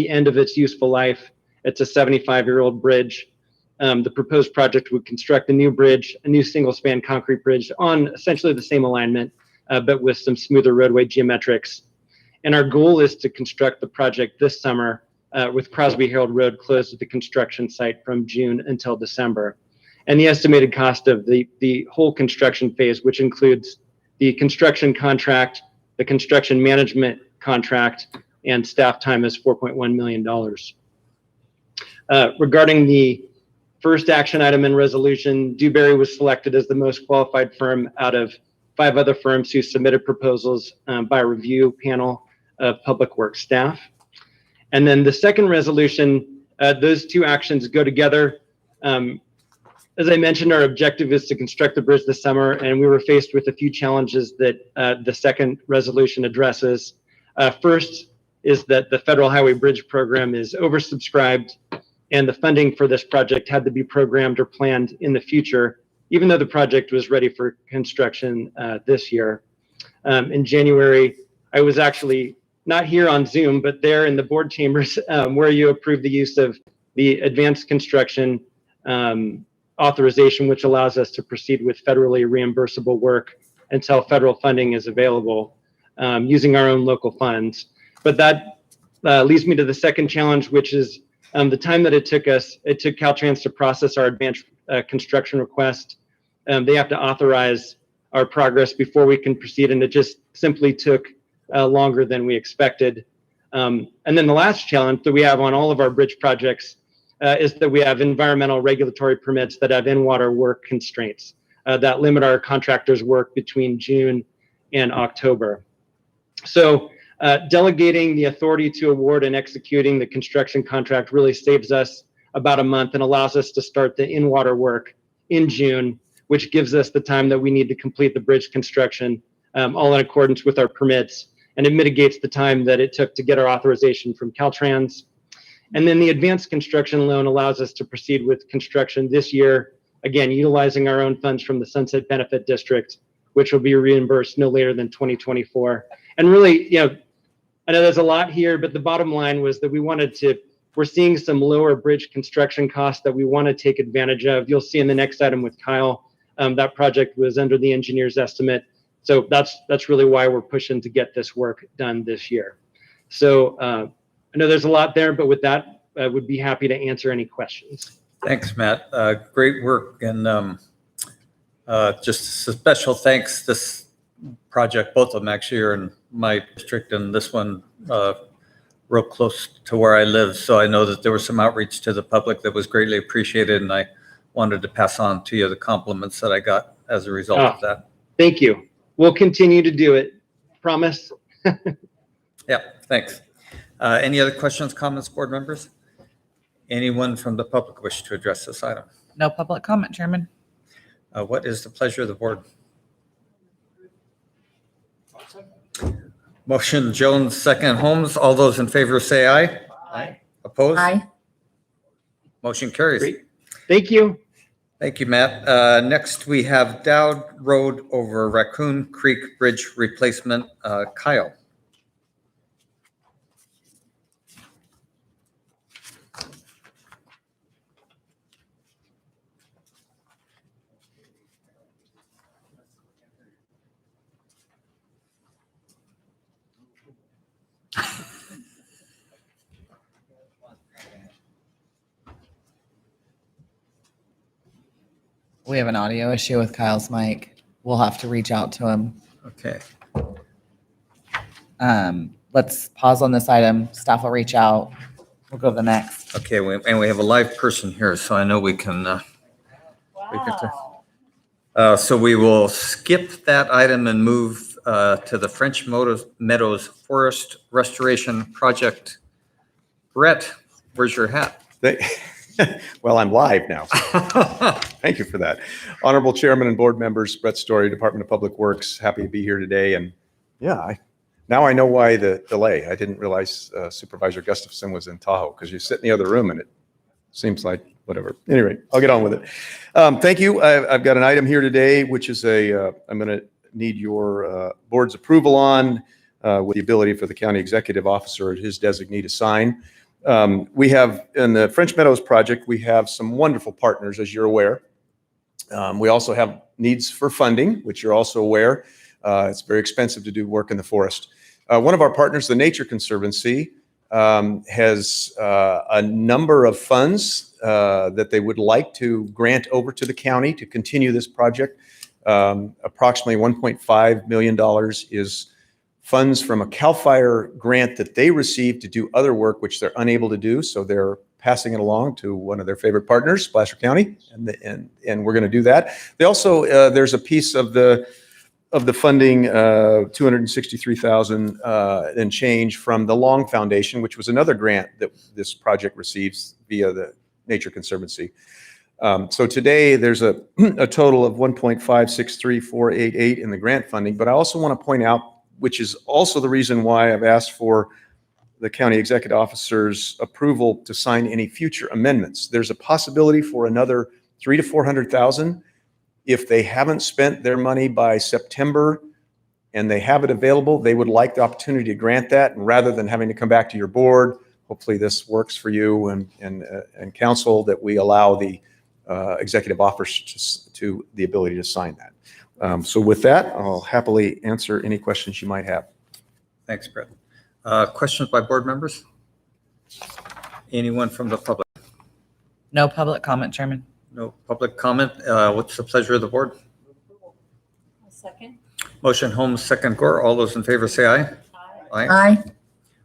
end of its useful life. It's a 75-year-old bridge. The proposed project would construct a new bridge, a new single-span concrete bridge on essentially the same alignment, but with some smoother roadway geometrics. And our goal is to construct the project this summer with Crosby Herald Road closed at the construction site from June until December. And the estimated cost of the whole construction phase, which includes the construction contract, the construction management contract, and staff time, is $4.1 million. Regarding the first action item in resolution, Dewberry was selected as the most qualified firm out of 5 other firms who submitted proposals by a review panel of Public Works staff. And then the second resolution, those 2 actions go together. As I mentioned, our objective is to construct the bridge this summer, and we were faced with a few challenges that the second resolution addresses. First is that the Federal Highway Bridge Program is oversubscribed, and the funding for this project had to be programmed or planned in the future, even though the project was ready for construction this year. In January, I was actually not here on Zoom, but there in the board chambers where you approved the use of the advanced construction authorization, which allows us to proceed with federally reimbursable work until federal funding is available using our own local funds. But that leads me to the second challenge, which is the time that it took Caltrans to process our advanced construction request. They have to authorize our progress before we can proceed, and it just simply took longer than we expected. And then the last challenge that we have on all of our bridge projects is that we have environmental regulatory permits that have in-water work constraints that limit our contractors' work between June and October. So delegating the authority to award and executing the construction contract really saves us about a month and allows us to start the in-water work in June, which gives us the time that we need to complete the bridge construction, all in accordance with our permits. And it mitigates the time that it took to get our authorization from Caltrans. And then the advanced construction loan allows us to proceed with construction this year, again, utilizing our own funds from the Sunset Benefit District, which will be reimbursed no later than 2024. And really, I know there's a lot here, but the bottom line was that we're seeing some lower bridge construction costs that we want to take advantage of. You'll see in the next item with Kyle, that project was under the engineer's estimate. So that's really why we're pushing to get this work done this year. So I know there's a lot there, but with that, I would be happy to answer any questions. Thanks, Matt. Great work. And just a special thanks. This project, both of them actually are in my district, and this one real close to where I live. So I know that there was some outreach to the public that was greatly appreciated, and I wanted to pass on to you the compliments that I got as a result of that. Thank you. We'll continue to do it. Promise. Yeah, thanks. Any other questions, comments, board members? Anyone from the public wish to address this item? No public comment, Chairman. What is the pleasure of the board? Motion Jones, second Holmes. All those in favor say aye. Aye. Opposed? Aye. Motion carries. Great. Thank you. Thank you, Matt. Next, we have Dowd Road over Raccoon Creek Bridge replacement. Kyle. We have an audio issue with Kyle's mic. We'll have to reach out to him. Okay. Let's pause on this item. Staff will reach out. We'll go to the next. Okay, and we have a live person here, so I know we can. So we will skip that item and move to the French Meadows Forest Restoration Project. Brett, where's your hat? Well, I'm live now. Thank you for that. Honorable Chairman and board members, Brett Story, Department of Public Works, happy to be here today. And yeah, now I know why the delay. I didn't realize Supervisor Gustafson was in Tahoe because you sit in the other room and it seems like whatever. Anyway, I'll get on with it. Thank you. I've got an item here today, which is I'm going to need your board's approval on with the ability for the county executive officer or his designee to sign. We have, in the French Meadows project, we have some wonderful partners, as you're aware. We also have needs for funding, which you're also aware. It's very expensive to do work in the forest. One of our partners, the Nature Conservancy, has a number of funds that they would like to grant over to the county to continue this project. Approximately $1.5 million is funds from a CAL FIRE grant that they received to do other work which they're unable to do. So they're passing it along to one of their favorite partners, Placer County, and we're going to do that. They also there's a piece of the funding, $263,000 and change from the Long Foundation, which was another grant that this project receives via the Nature Conservancy. So today there's a total of $1.563488 in the grant funding, but I also want to point out, which is also the reason why I've asked for the county executive officer's approval to sign any future amendments. There's a possibility for another $300,000 to $400,000 if they haven't spent their money by September and they have it available. They would like the opportunity to grant that, and rather than having to come back to your board, hopefully this works for you and council, that we allow the executive officer to the ability to sign that. So with that, I'll happily answer any questions you might have. Thanks, Brett. Questions by board members? Anyone from the public? No public comment, Chairman. No public comment. What's the pleasure of the board? Second. Motion Holmes, second Gore. All those in favor say aye. Aye. Aye.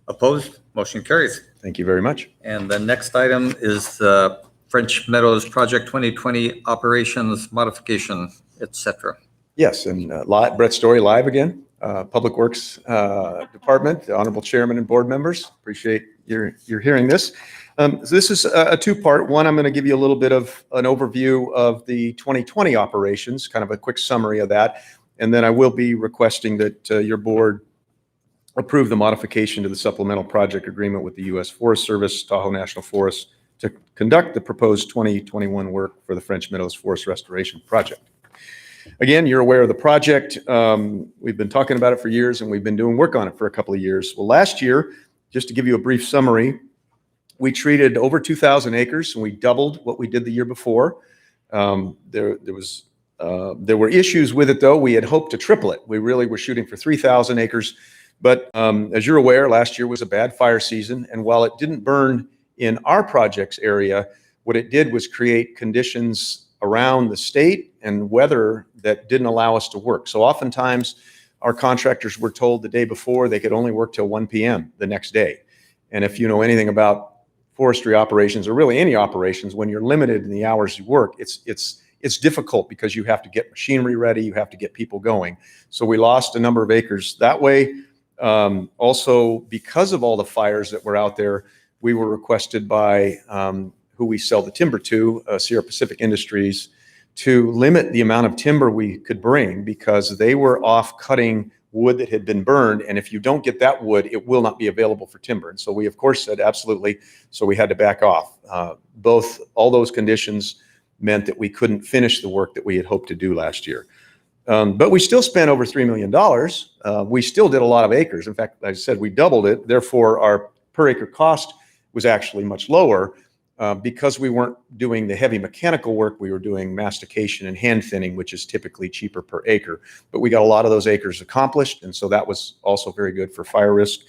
Opposed? Motion carries. Thank you very much. And the next item is the French Meadows Project 2020 Operations Modification, etc. Yes, and Brett Story live again, Public Works Department, the Honorable Chairman and board members. Appreciate your hearing this. So this is a two-part. One, I'm going to give you a little bit of an overview of the 2020 operations, kind of a quick summary of that. And then I will be requesting that your board approve the modification to the supplemental project agreement with the U.S. Forest Service, Tahoe National Forest, to conduct the proposed 2021 work for the French Meadows Forest Restoration Project. Again, you're aware of the project. We've been talking about it for years, and we've been doing work on it for a couple of years. Well, last year, just to give you a brief summary, we treated over 2,000 acres, and we doubled what we did the year before. There were issues with it, though. We had hoped to triple it. We really were shooting for 3,000 acres. But as you're aware, last year was a bad fire season. And while it didn't burn in our project's area, what it did was create conditions around the state and weather that didn't allow us to work. So oftentimes, our contractors were told the day before they could only work till 1 p.m. the next day. And if you know anything about forestry operations, or really any operations, when you're limited in the hours you work, it's difficult because you have to get machinery ready, you have to get people going. So we lost a number of acres that way. Also, because of all the fires that were out there, we were requested by who we sell the timber to, Sierra Pacific Industries, to limit the amount of timber we could bring because they were off cutting wood that had been burned. And if you don't get that wood, it will not be available for timber. And so we, of course, said absolutely. So we had to back off. All those conditions meant that we couldn't finish the work that we had hoped to do last year. But we still spent over $3 million. We still did a lot of acres. In fact, like I said, we doubled it. Therefore, our per acre cost was actually much lower because we weren't doing the heavy mechanical work. We were doing mastication and hand thinning, which is typically cheaper per acre. But we got a lot of those acres accomplished, and so that was also very good for fire risk.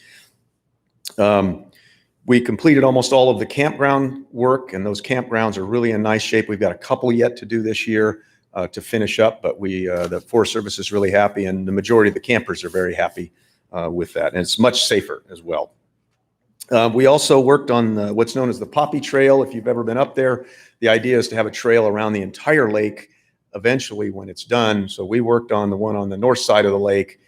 We completed almost all of the campground work, and those campgrounds are really in nice shape. We've got a couple yet to do this year to finish up, but the Forest Service is really happy, and the majority of the campers are very happy with that, and it's much safer as well. We also worked on what's known as the Poppy Trail. If you've ever been up there, the idea is to have a trail around the entire lake eventually when it's done. So we worked on the one on the north side of the lake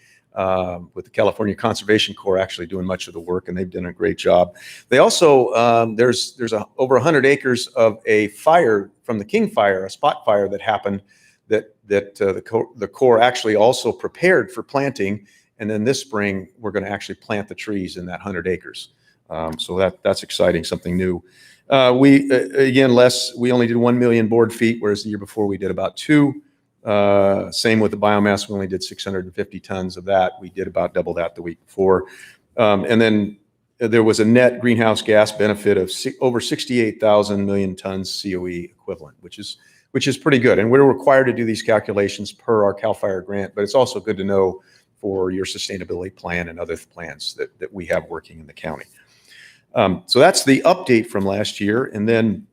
with the California Conservation Corps actually doing much of the work, and they've done a great job. They also, there's over 100 acres of a fire from the King Fire, a spot fire that happened that the Corps actually also prepared for planting. And then this spring, we're going to actually plant the trees in that 100 acres. So that's exciting, something new. We only did 1 million board feet, whereas the year before we did about 2. Same with the biomass, we only did 650 tons of that. We did about double that the week before. And then there was a net greenhouse gas benefit of over 68,000 million tons COE equivalent, which is pretty good. And we're required to do these calculations per our CAL FIRE grant, but it's also good to know for your sustainability plan and other plans that we have working in the county. So that's the update from last year. And then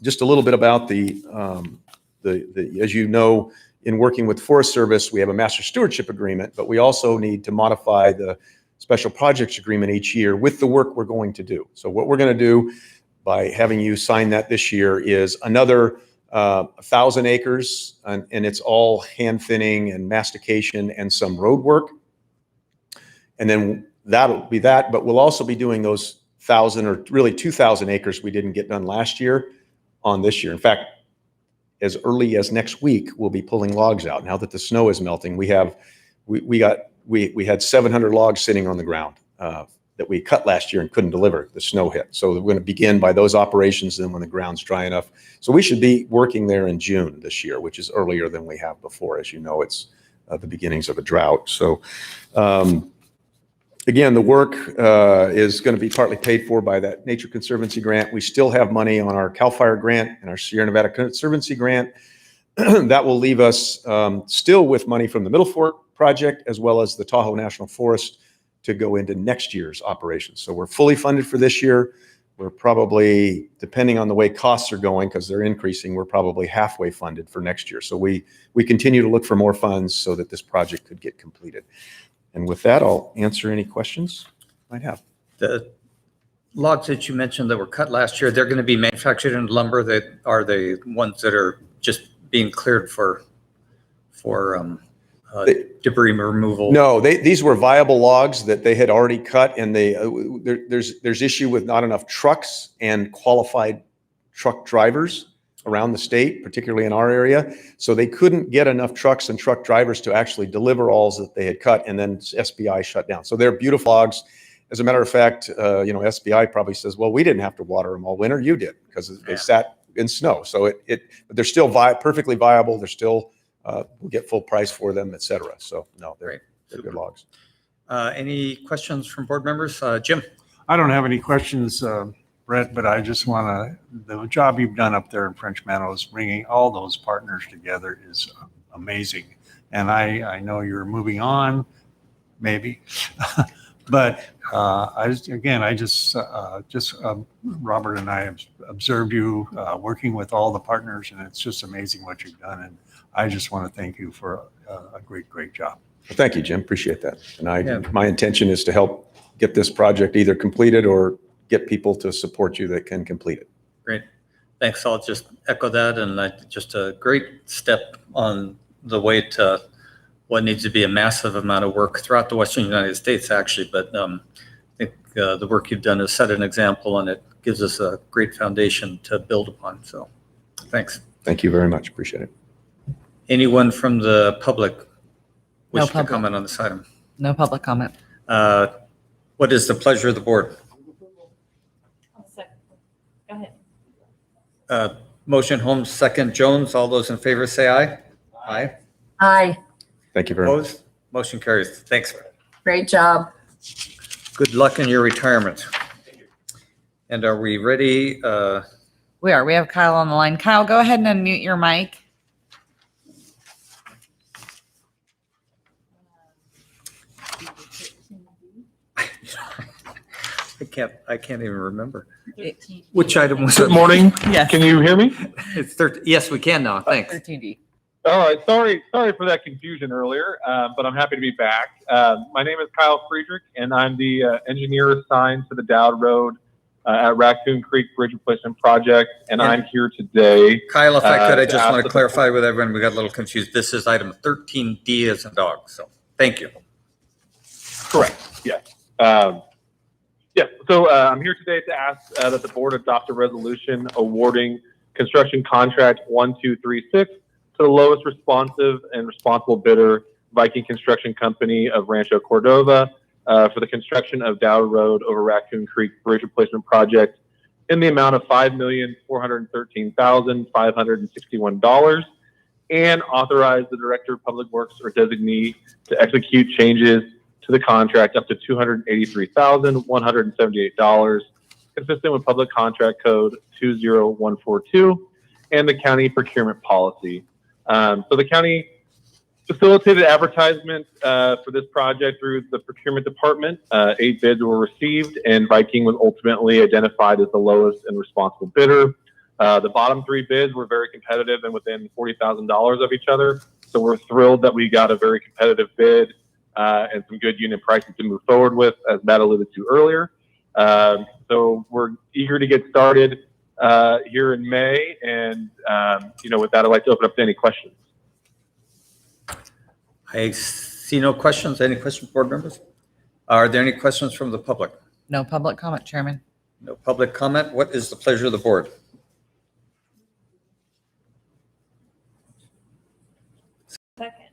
just a little bit about as you know, in working with Forest Service, we have a master stewardship agreement, but we also need to modify the special projects agreement each year with the work we're going to do. So what we're going to do by having you sign that this year is another 1,000 acres, and it's all hand thinning and mastication and some road work. And then that'll be that, but we'll also be doing those 1,000 or really 2,000 acres we didn't get done last year on this year. In fact, as early as next week, we'll be pulling logs out. Now that the snow is melting, we had 700 logs sitting on the ground that we cut last year and couldn't deliver. The snow hit. So we're going to begin by those operations then when the ground's dry enough. So we should be working there in June this year, which is earlier than we have before. As you know, it's the beginnings of a drought. So again, the work is going to be partly paid for by that Nature Conservancy grant. We still have money on our CAL FIRE grant and our Sierra Nevada Conservancy grant. That will leave us still with money from the Middle Fork project as well as the Tahoe National Forest to go into next year's operations. So we're fully funded for this year. We're probably, depending on the way costs are going, because they're increasing, we're probably halfway funded for next year. So we continue to look for more funds so that this project could get completed. And with that, I'll answer any questions you might have. The logs that you mentioned that were cut last year, they're going to be manufactured in lumber. That are the ones that are just being cleared for debris removal. No, these were viable logs that they had already cut, and there's issue with not enough trucks and qualified truck drivers. around the state, particularly in our area. So they couldn't get enough trucks and truck drivers to actually deliver alls that they had cut, and then SBI shut down. So they're beautiful logs. As a matter of fact, SBI probably says, well, we didn't have to water them all winter. You did, because they sat in snow. So but they're still perfectly viable. They're still, we'll get full price for them, et cetera. So no, they're good logs. Any questions from board members? Jim? I don't have any questions, Brett, but I just the job you've done up there in French Meadows, bringing all those partners together is amazing. And I know you're moving on, maybe, but Robert and I have observed you working with all the partners, and it's just amazing what you've done. And I just want to thank you for a great job. Well, thank you, Jim. Appreciate that. And my intention is to help get this project either completed or get people to support you that can complete it. Great. Thanks. I'll just echo that. And just a great step on the way to what needs to be a massive amount of work throughout the Western United States, actually. But I think the work you've done has set an example, and it gives us a great foundation to build upon. So thanks. Thank you very much. Appreciate it. Anyone from the public wish to comment on this item? No public comment. What is the pleasure of the board? Go ahead. Motion Holmes, second Jones. All those in favor say aye. Aye. Aye. Thank you very much. Opposed? Motion carries. Thanks. Great job. Good luck in your retirement. And are we ready? We are. We have Kyle on the line. Kyle, go ahead and unmute your mic. I can't even remember. Which item was it? Good morning. Yes. Can you hear me? It's 13. Yes, we can now. Thanks. 13D. All right. Sorry for that confusion earlier, but I'm happy to be back. My name is Kyle Friedrich, and I'm the engineer assigned to the Dowd Road at Raccoon Creek Bridge Replacement Project, and I'm here today. Kyle, if I could, I just want to clarify with everyone, we got a little confused. This is item 13D as in dog. So thank you. Correct. Yes. So I'm here today to ask that the board adopt a resolution awarding construction contract 1236 to the lowest responsive and responsible bidder, Viking Construction Company of Rancho Cordova, for the construction of Dowd Road over Raccoon Creek Bridge Replacement Project in the amount of $5,413,561, and authorize the Director of Public Works or designee to execute changes to the contract up to $283,178, consistent with Public Contract Code 20142 and the county procurement policy. So the county facilitated advertisement for this project through the procurement department. 8 bids were received, and Viking was ultimately identified as the lowest and responsible bidder. The bottom 3 bids were very competitive and within $40,000 of each other. So we're thrilled that we got a very competitive bid and some good unit prices to move forward with, as Matt alluded to earlier. So we're eager to get started here in May. And, with that, I'd like to open up to any questions. I see no questions. Any questions, board members? Are there any questions from the public? No public comment, Chairman. No public comment. What is the pleasure of the board? Second.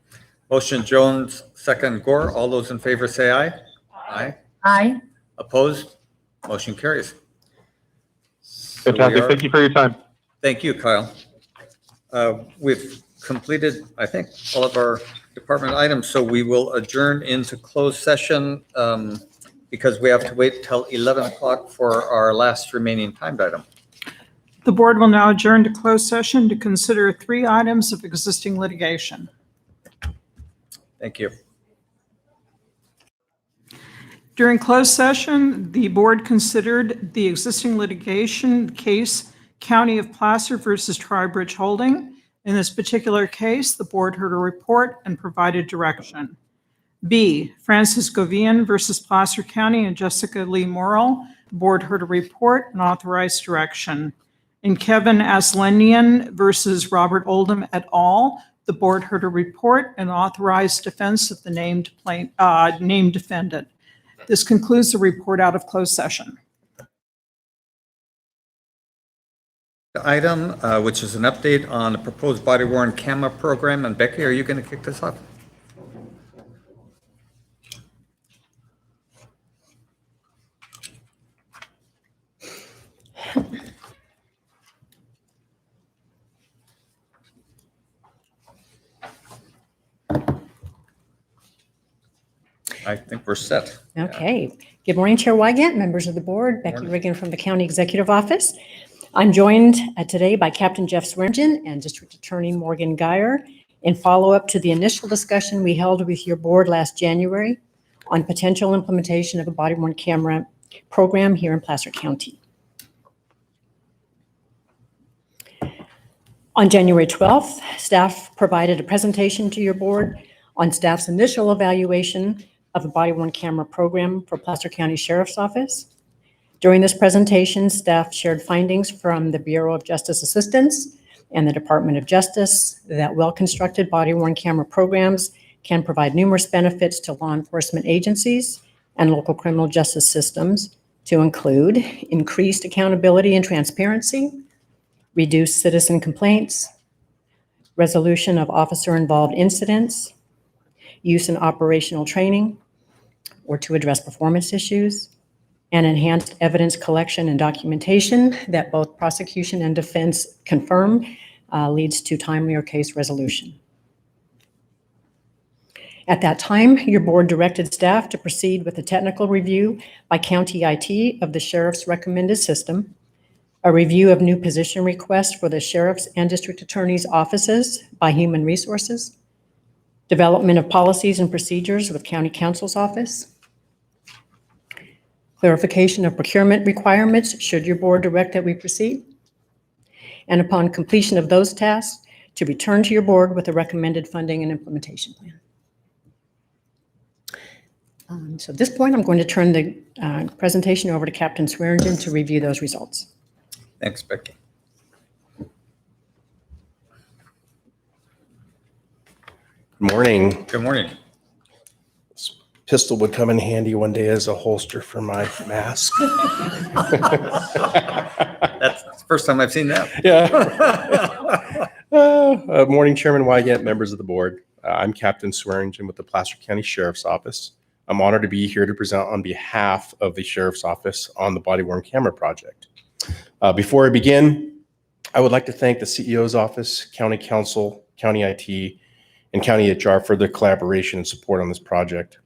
Motion Jones, second Gore. All those in favor say aye. Aye. Aye. Opposed? Motion carries. Fantastic. Thank you for your time. Thank you, Kyle. We've completed, I think, all of our department items, so we will adjourn into closed session because we have to wait till 11 o'clock for our last remaining timed item. The board will now adjourn to closed session to consider 3 items of existing litigation. Thank you. During closed session, the board considered the existing litigation case, County of Placer versus Tribridge Holding. In this particular case, the board heard a report and provided direction. B, Francis Govian versus Placer County and Jessica Lee Morrill. The board heard a report and authorized direction. In Kevin Aslenian versus Robert Oldham et al., the board heard a report and authorized defense of the named defendant. This concludes the report out of closed session. item, which is an update on the proposed body-worn camera program. And Becky, are you going to kick this off? I think we're set. Okay. Good morning, Chair Wygant, members of the board, Becky Riggin from the County Executive Office. I'm joined today by Captain Jeff Swearingen and District Attorney Morgan Geyer in follow-up to the initial discussion we held with your board last January on potential implementation of a body-worn camera program here in Placer County. On January 12th, staff provided a presentation to your board on staff's initial evaluation of a body-worn camera program for Placer County Sheriff's Office. During this presentation, staff shared findings from the Bureau of Justice Assistance and the Department of Justice that well-constructed body-worn camera programs can provide numerous benefits to law enforcement agencies and local criminal justice systems, to include increased accountability and transparency, reduced citizen complaints, resolution of officer-involved incidents, use in operational training or to address performance issues, and enhanced evidence collection and documentation that both prosecution and defense confirm leads to timelier case resolution. At that time, your board directed staff to proceed with a technical review by county IT of the sheriff's recommended system, a review of new position requests for the sheriff's and district attorney's offices by Human Resources, development of policies and procedures with County Counsel's Office, clarification of procurement requirements should your board direct that we proceed, and upon completion of those tasks, to return to your board with a recommended funding and implementation plan. So at this point, I'm going to turn the presentation over to Captain Swearingen to review those results. Thanks, Becky. Good morning. Good morning. This pistol would come in handy one day as a holster for my mask. That's the first time I've seen that. Yeah. Morning, Chairman Wygant, members of the board. I'm Captain Swearingen with the Placer County Sheriff's Office. I'm honored to be here to present on behalf of the Sheriff's Office on the body-worn camera project. Before I begin, I would like to thank the CEO's office, County Council, County IT, and County HR for their collaboration and support on this project.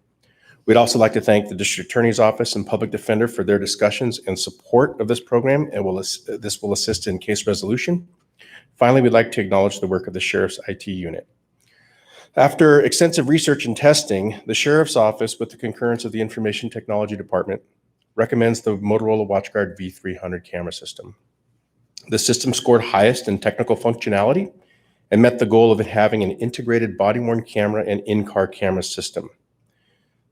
We'd also like to thank the District Attorney's Office and Public Defender for their discussions and support of this program, and this will assist in case resolution. Finally, we'd like to acknowledge the work of the Sheriff's IT unit. After extensive research and testing, the Sheriff's Office, with the concurrence of the Information Technology Department, recommends the Motorola WatchGuard V300 camera system. The system scored highest in technical functionality and met the goal of it having an integrated body-worn camera and in-car camera system.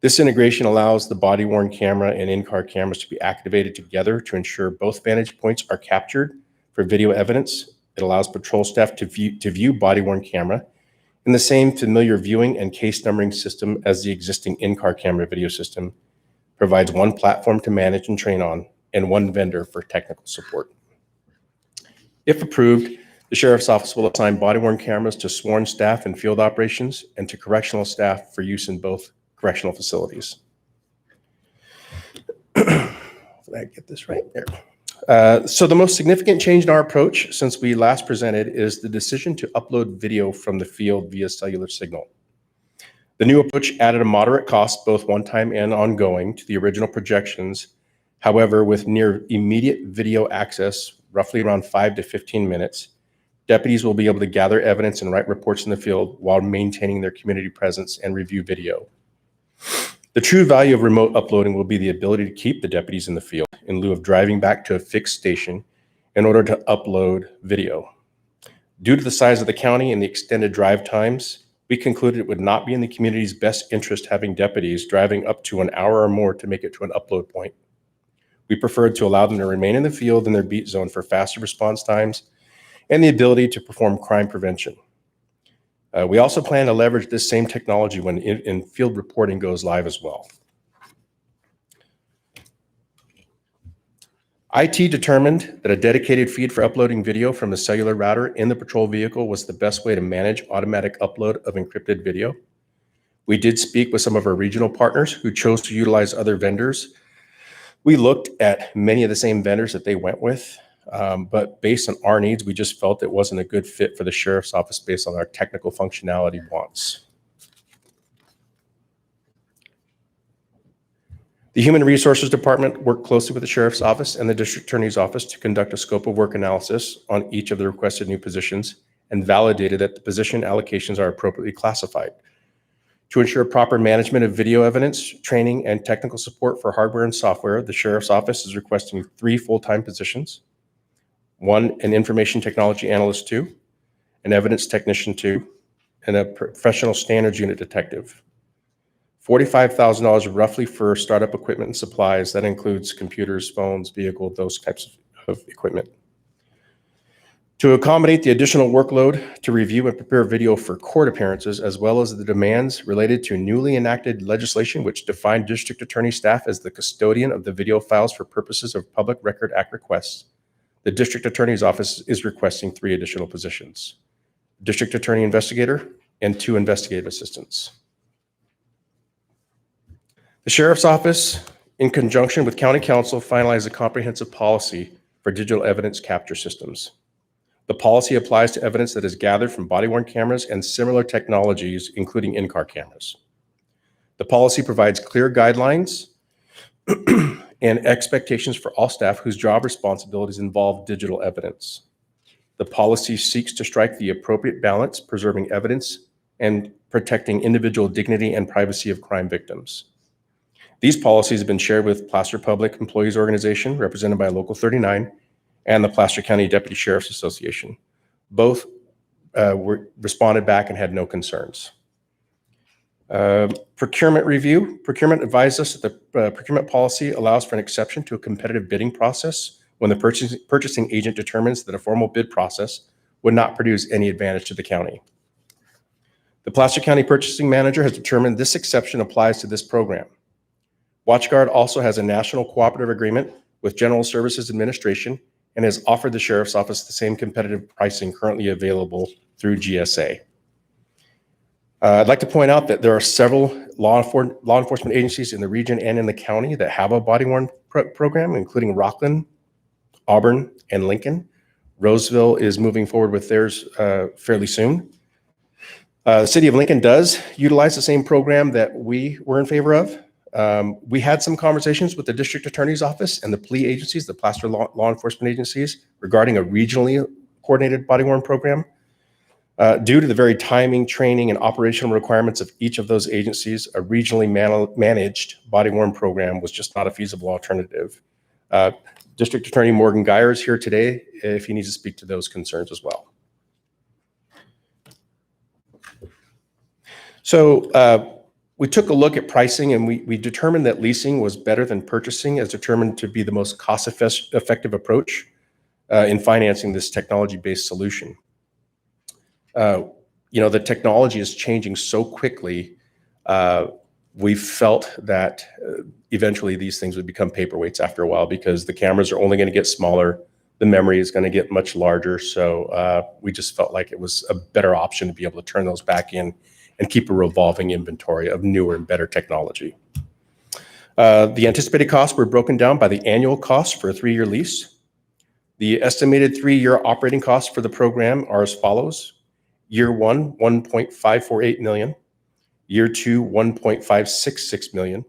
This integration allows the body-worn camera and in-car cameras to be activated together to ensure both vantage points are captured for video evidence. It allows patrol staff to view body-worn camera in the same familiar viewing and case numbering system as the existing in-car camera video system, provides one platform to manage and train on, and one vendor for technical support. If approved, the Sheriff's Office will assign body-worn cameras to sworn staff in field operations and to correctional staff for use in both correctional facilities. Did I get this right there? So the most significant change in our approach since we last presented is the decision to upload video from the field via cellular signal. The new approach added a moderate cost, both one-time and ongoing, to the original projections. However, with near immediate video access, roughly around 5 to 15 minutes, deputies will be able to gather evidence and write reports in the field while maintaining their community presence and review video. The true value of remote uploading will be the ability to keep the deputies in the field in lieu of driving back to a fixed station in order to upload video. Due to the size of the county and the extended drive times, we concluded it would not be in the community's best interest having deputies driving up to an hour or more to make it to an upload point. We preferred to allow them to remain in the field in their beat zone for faster response times and the ability to perform crime prevention. We also plan to leverage this same technology when in field reporting goes live as well. IT determined that a dedicated feed for uploading video from a cellular router in the patrol vehicle was the best way to manage automatic upload of encrypted video. We did speak with some of our regional partners who chose to utilize other vendors. We looked at many of the same vendors that they went with, but based on our needs, we just felt it wasn't a good fit for the sheriff's office based on our technical functionality wants. The Human Resources Department worked closely with the Sheriff's Office and the District Attorney's Office to conduct a scope of work analysis on each of the requested new positions and validated that the position allocations are appropriately classified. To ensure proper management of video evidence, training, and technical support for hardware and software, the Sheriff's Office is requesting 3 full-time positions, 1 an Information Technology Analyst 2, an Evidence Technician 2, and a Professional Standards Unit Detective. $45,000 roughly for startup equipment and supplies. That includes computers, phones, vehicle, those types of equipment. To accommodate the additional workload to review and prepare video for court appearances, as well as the demands related to newly enacted legislation which defined district attorney staff as the custodian of the video files for purposes of Public Record Act requests, the district attorney's office is requesting 3 additional positions: district attorney investigator and 2 investigative assistants. The Sheriff's Office, in conjunction with County Council, finalized a comprehensive policy for digital evidence capture systems. The policy applies to evidence that is gathered from body-worn cameras and similar technologies, including in-car cameras. The policy provides clear guidelines and expectations for all staff whose job responsibilities involve digital evidence. The policy seeks to strike the appropriate balance, preserving evidence and protecting individual dignity and privacy of crime victims. These policies have been shared with Placer Public Employees Organization, represented by Local 39, and the Placer County Deputy Sheriff's Association. Both responded back and had no concerns. Procurement review. Procurement advised us that the procurement policy allows for an exception to a competitive bidding process when the purchasing agent determines that a formal bid process would not produce any advantage to the county. The Placer County Purchasing Manager has determined this exception applies to this program. WatchGuard also has a national cooperative agreement with General Services Administration and has offered the Sheriff's Office the same competitive pricing currently available through GSA. I'd like to point out that there are several law enforcement agencies in the region and in the county that have a body-worn program, including Rockland, Auburn, and Lincoln. Roseville is moving forward with theirs fairly soon. The city of Lincoln does utilize the same program that we were in favor of. We had some conversations with the district attorney's office and the plea agencies, the Placer law enforcement agencies, regarding a regionally coordinated body-worn program. Due to the very timing, training, and operational requirements of each of those agencies, a regionally managed body-worn program was just not a feasible alternative. District Attorney Morgan Geyer is here today if he needs to speak to those concerns as well. So we took a look at pricing and we determined that leasing was better than purchasing, as determined to be the most cost-effective approach in financing this technology-based solution. The technology is changing so quickly, we felt that eventually these things would become paperweights after a while because the cameras are only going to get smaller, the memory is going to get much larger, so we just felt like it was a better option to be able to turn those back in and keep a revolving inventory of newer and better technology. The anticipated costs were broken down by the annual cost for a 3-year lease. The estimated 3-year operating costs for the program are as follows. Year 1, $1.548 million. Year 2, $1.566 million.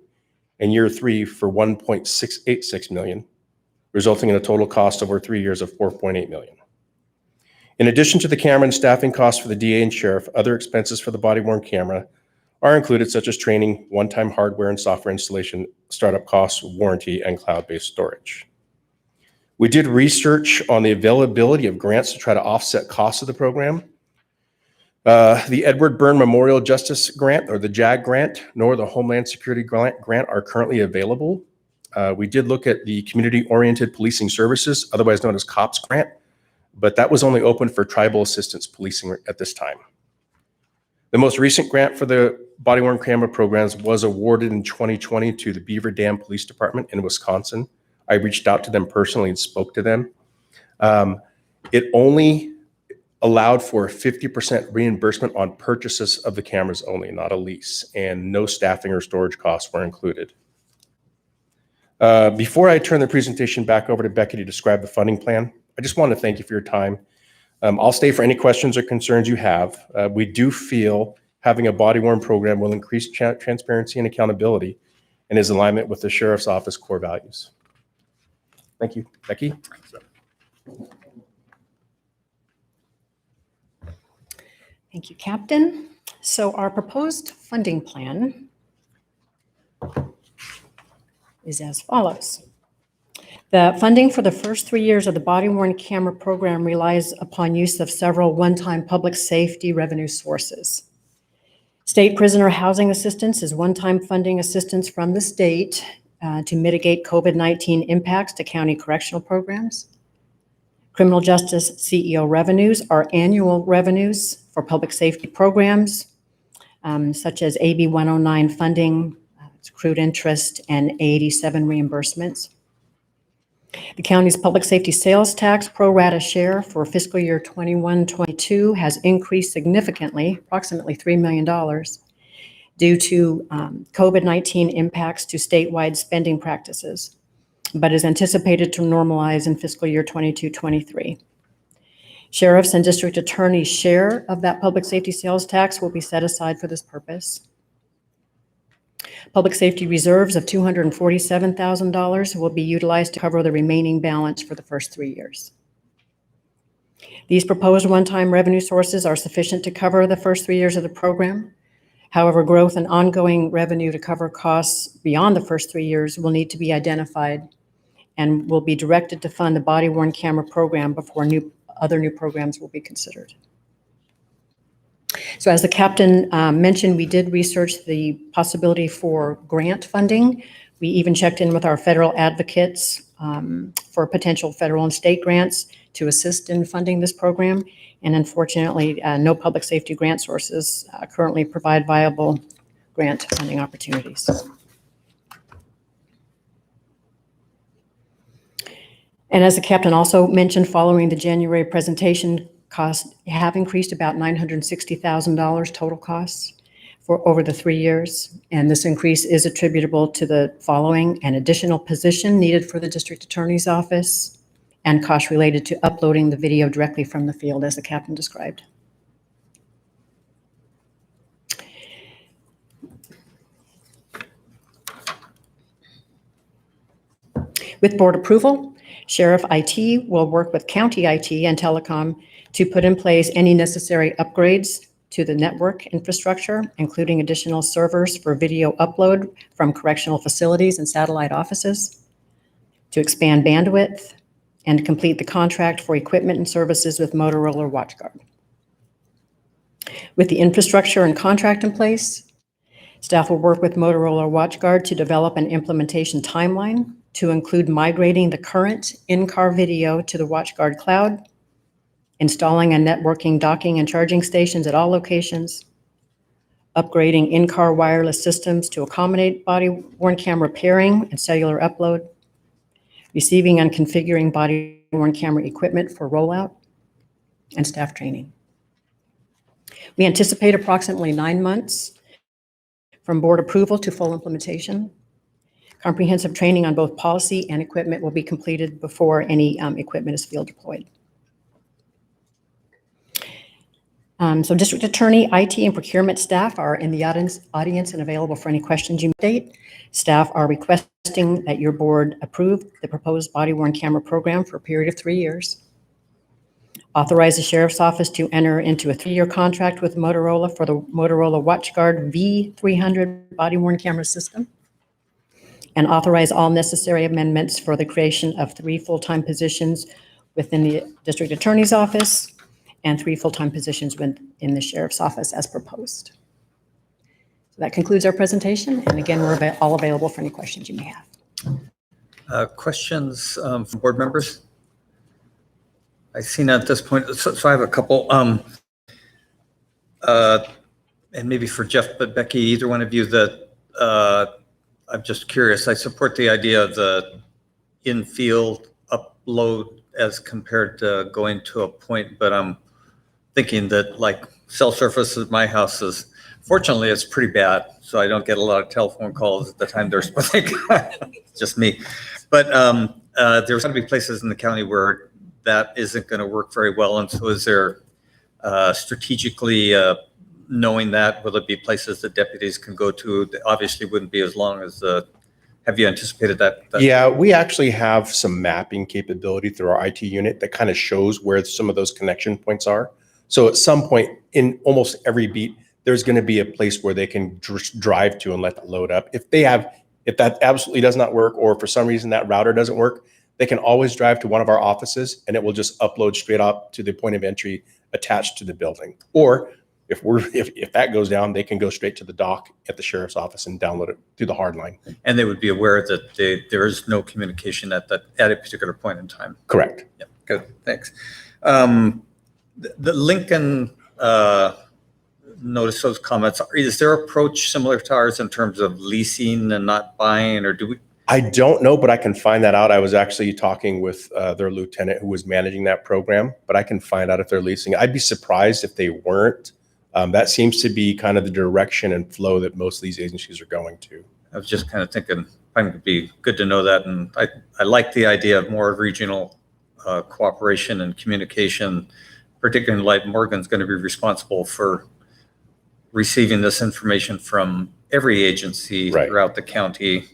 And year 3 for $1.686 million, resulting in a total cost over 3 years of $4.8 million. In addition to the camera and staffing costs for the DA and sheriff, other expenses for the body-worn camera are included, such as training, one-time hardware and software installation, startup costs, warranty, and cloud-based storage. We did research on the availability of grants to try to offset costs of the program. The Edward Byrne Memorial Justice Grant, or the JAG grant, nor the Homeland Security grant are currently available. We did look at the Community-Oriented Policing Services, otherwise known as COPS grant, but that was only open for tribal assistance policing at this time. The most recent grant for the body-worn camera programs was awarded in 2020 to the Beaver Dam Police Department in Wisconsin I reached out to them personally and spoke to them. It only allowed for a 50% reimbursement on purchases of the cameras only, not a lease, and no staffing or storage costs were included. Before I turn the presentation back over to Becky to describe the funding plan, I just want to thank you for your time. I'll stay for any questions or concerns you have. We do feel having a body-worn program will increase transparency and accountability and is in alignment with the Sheriff's Office core values. Thank you. Becky? Thank you, Captain. So our proposed funding plan is as follows. The funding for the first 3 years of the body-worn camera program relies upon use of several one-time public safety revenue sources. State prisoner housing assistance is one-time funding assistance from the state to mitigate COVID-19 impacts to county correctional programs. Criminal justice CEO revenues are annual revenues for public safety programs, such as AB 109 funding, accrued interest, and 87 reimbursements. The county's public safety sales tax pro rata share for fiscal year 21-22 has increased significantly, approximately $3 million, due to COVID-19 impacts to statewide spending practices, but is anticipated to normalize in fiscal year 22-23. Sheriff's and district attorney's share of that public safety sales tax will be set aside for this purpose. Public safety reserves of $247,000 will be utilized to cover the remaining balance for the first 3 years. These proposed one-time revenue sources are sufficient to cover the first 3 years of the program. However, growth and ongoing revenue to cover costs beyond the first 3 years will need to be identified and will be directed to fund the body-worn camera program before other new programs will be considered. So as the captain mentioned, we did research the possibility for grant funding. We even checked in with our federal advocates for potential federal and state grants to assist in funding this program. And unfortunately, no public safety grant sources currently provide viable grant funding opportunities. And as the captain also mentioned, following the January presentation, costs have increased about $960,000 total costs for over the 3 years. And this increase is attributable to the following: an additional position needed for the district attorney's office and costs related to uploading the video directly from the field, as the captain described. With board approval, Sheriff IT will work with County IT and Telecom to put in place any necessary upgrades to the network infrastructure, including additional servers for video upload from correctional facilities and satellite offices, to expand bandwidth, and complete the contract for equipment and services with Motorola WatchGuard. With the infrastructure and contract in place, staff will work with Motorola WatchGuard to develop an implementation timeline to include migrating the current in-car video to the WatchGuard cloud, installing and networking docking and charging stations at all locations, upgrading in-car wireless systems to accommodate body-worn camera pairing and cellular upload, receiving and configuring body-worn camera equipment for rollout, and staff training. We anticipate approximately 9 months from board approval to full implementation. Comprehensive training on both policy and equipment will be completed before any equipment is field deployed. So district attorney, IT, and procurement staff are in the audience and available for any questions you may state. Staff are requesting that your board approve the proposed body-worn camera program for a period of 3 years. Authorize the Sheriff's Office to enter into a 3-year contract with Motorola for the Motorola WatchGuard V300 body-worn camera system. And authorize all necessary amendments for the creation of 3 full-time positions within the district attorney's office and 3 full-time positions within the sheriff's office as proposed. So that concludes our presentation. And again, we're all available for any questions you may have. Questions from board members? I see none at this point. So I have a couple. And maybe for Jeff, but Becky, either one of you, that I'm just curious. I support the idea of the in-field upload as compared to going to a point, but I'm thinking that like cell service at my house is, fortunately, it's pretty bad. So I don't get a lot of telephone calls at the time they're supposed to. It's just me. But there's going to be places in the county where that isn't going to work very well. And so is there strategically knowing that, will it be places that deputies can go to? That obviously wouldn't be as long as have you anticipated that? Yeah, we actually have some mapping capability through our IT unit that kind of shows where some of those connection points are. So at some point in almost every beat, there's going to be a place where they can drive to and let it load up. If that absolutely does not work, or for some reason that router doesn't work, they can always drive to one of our offices and it will just upload straight up to the point of entry attached to the building. Or if that goes down, they can go straight to the dock at the sheriff's office and download it through the hard line. And they would be aware that there is no communication at a particular point in time. Correct. Yeah, good, thanks. The Lincoln notice those comments. Is their approach similar to ours in terms of leasing and not buying, or do we? I don't know, but I can find that out. I was actually talking with their lieutenant who was managing that program, but I can find out if they're leasing. I'd be surprised if they weren't. That seems to be kind of the direction and flow that most of these agencies are going to. I was just kind of thinking it would be good to know that. And I like the idea of more regional cooperation and communication, particularly in light Morgan's going to be responsible for receiving this information from every agency throughout the county.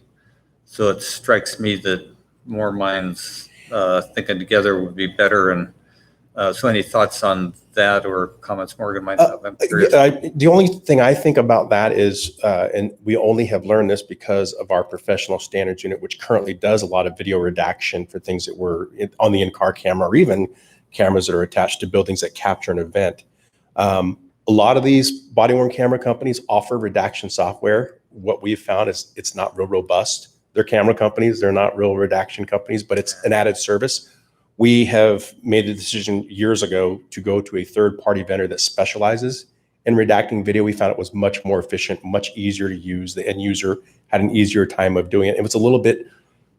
So it strikes me that more minds thinking together would be better. And so any thoughts on that or comments Morgan might have? I'm curious. The only thing I think about that is, and we only have learned this because of our professional standards unit, which currently does a lot of video redaction for things that were on the in-car camera, or even cameras that are attached to buildings that capture an event. A lot of these body-worn camera companies offer redaction software. What we've found is it's not real robust. They're camera companies, they're not real redaction companies, but it's an added service. We have made a decision years ago to go to a third-party vendor that specializes in redacting video. We found it was much more efficient, much easier to use. The end user had an easier time of doing it. It was a little bit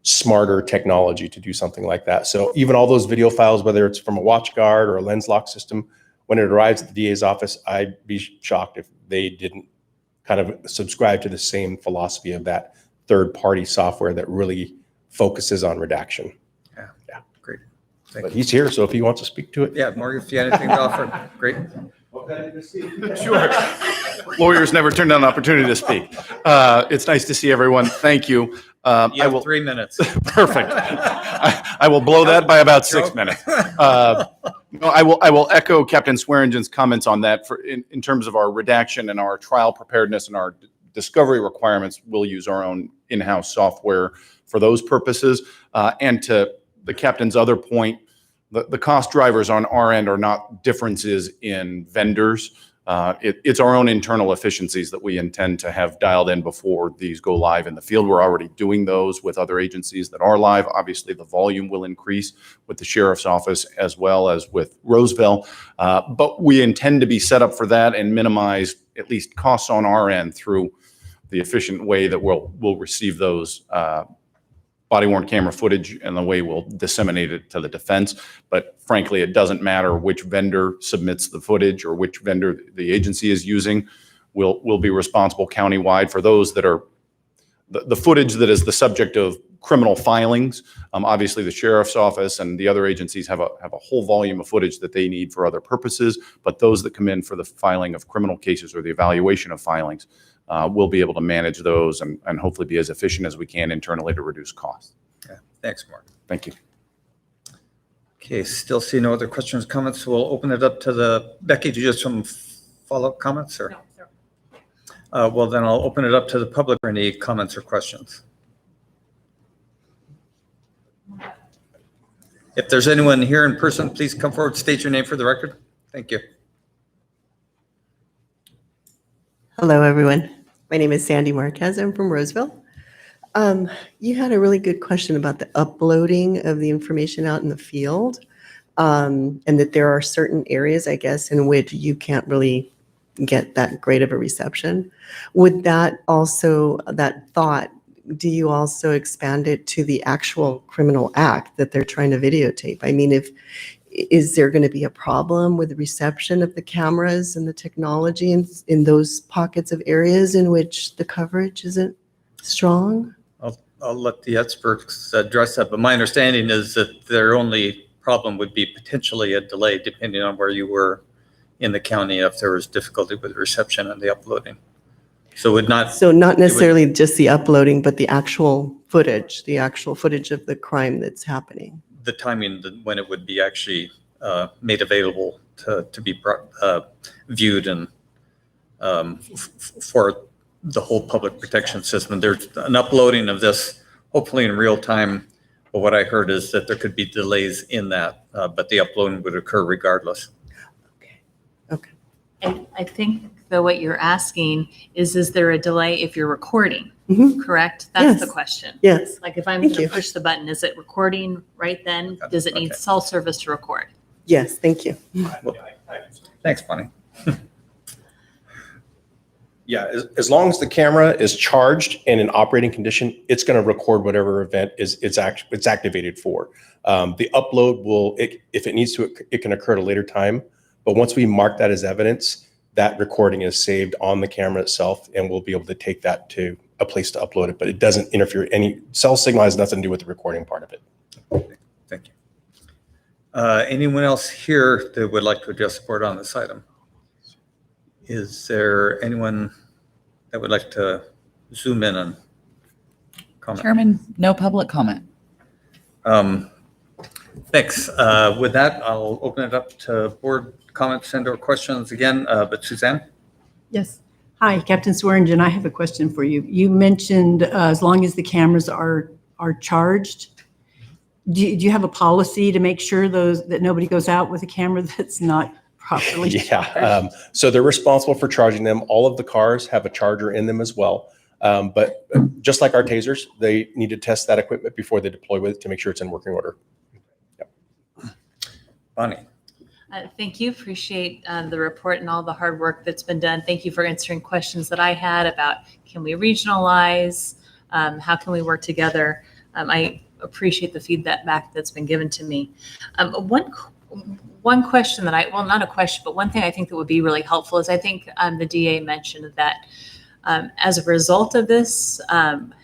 smarter technology to do something like that. So even all those video files, whether it's from a watch guard or a lens lock system, when it arrives at the DA's office, I'd be shocked if they didn't kind of subscribe to the same philosophy of that third-party software that really focuses on redaction. Yeah, great. But he's here, so if he wants to speak to it. Yeah, Morgan, if you have anything to offer, great. Sure. Lawyers never turn down an opportunity to speak. It's nice to see everyone. Thank you. You have 3 minutes. Perfect. I will blow that by about 6 minutes. No, I will echo Captain Swearingen's comments on that. In terms of our redaction and our trial preparedness and our discovery requirements, we'll use our own in-house software for those purposes. And to the captain's other point, the cost drivers on our end are not differences in vendors. It's our own internal efficiencies that we intend to have dialed in before these go live in the field. We're already doing those with other agencies that are live. Obviously, the volume will increase with the sheriff's office as well as with Roseville. But we intend to be set up for that and minimize at least costs on our end through the efficient way that we'll receive those body-worn camera footage and the way we'll disseminate it to the defense. But frankly, it doesn't matter which vendor submits the footage or which vendor the agency is using. We'll be responsible countywide for those that are the footage that is the subject of criminal filings. Obviously, the sheriff's office and the other agencies have a whole volume of footage that they need for other purposes. But those that come in for the filing of criminal cases or the evaluation of filings, we'll be able to manage those and hopefully be as efficient as we can internally to reduce costs. Yeah, thanks, Mark. Thank you. Okay, still see no other questions, comments. So we'll open it up to Becky, do you have some follow-up comments? Or? No, sir. Well, then I'll open it up to the public for any comments or questions. If there's anyone here in person, please come forward, state your name for the record. Thank you. Hello, everyone. My name is Sandy Marquez. I'm from Roseville. You had a really good question about the uploading of the information out in the field, and that there are certain areas, I guess, in which you can't really get that great of a reception. Would that also, that thought, do you also expand it to the actual criminal act that they're trying to videotape? I mean, is there going to be a problem with the reception of the cameras and the technology in those pockets of areas in which the coverage isn't strong? I'll let the experts address that, but my understanding is that their only problem would be potentially a delay depending on where you were in the county if there was difficulty with reception and the uploading. So not necessarily just the uploading, but the actual footage of the crime that's happening. The timing when it would be actually made available to be viewed and for the whole public protection system. There's an uploading of this hopefully in real time, but what I heard is that there could be delays in that, but the uploading would occur regardless. And I think though what you're asking is there a delay if you're recording? Correct? That's the question. Yes. Like if I'm going to push the button, is it recording right then? Does it need cell service to record? Yes, thank you. Thanks, Bonnie. Yeah, as long as the camera is charged and in operating condition, it's going to record whatever event it's activated for. The upload if it needs to, it can occur at a later time. But once we mark that as evidence, that recording is saved on the camera itself, and we'll be able to take that to a place to upload it. But it doesn't interfere. Any cell signal has nothing to do with the recording part of it. Thank you. Anyone else here that would like to address the board on this item? Is there anyone that would like to zoom in and comment? Chairman, no public comment. Thanks. With that, I'll open it up to board comments and or questions again, but Suzanne? Yes. Hi, Captain Swearingen. I have a question for you. You mentioned as long as the cameras are charged, do you have a policy to make sure that nobody goes out with a camera that's not properly charged? So they're responsible for charging them. All of the cars have a charger in them as well. But just like our tasers, they need to test that equipment before they deploy with it to make sure it's in working order. Bonnie. Thank you. Appreciate the report and all the hard work that's been done. Thank you for answering questions that I had about can we regionalize? How can we work together? I appreciate the feedback that's been given to me. One question that not a question, but one thing I think that would be really helpful is I think the DA mentioned that as a result of this,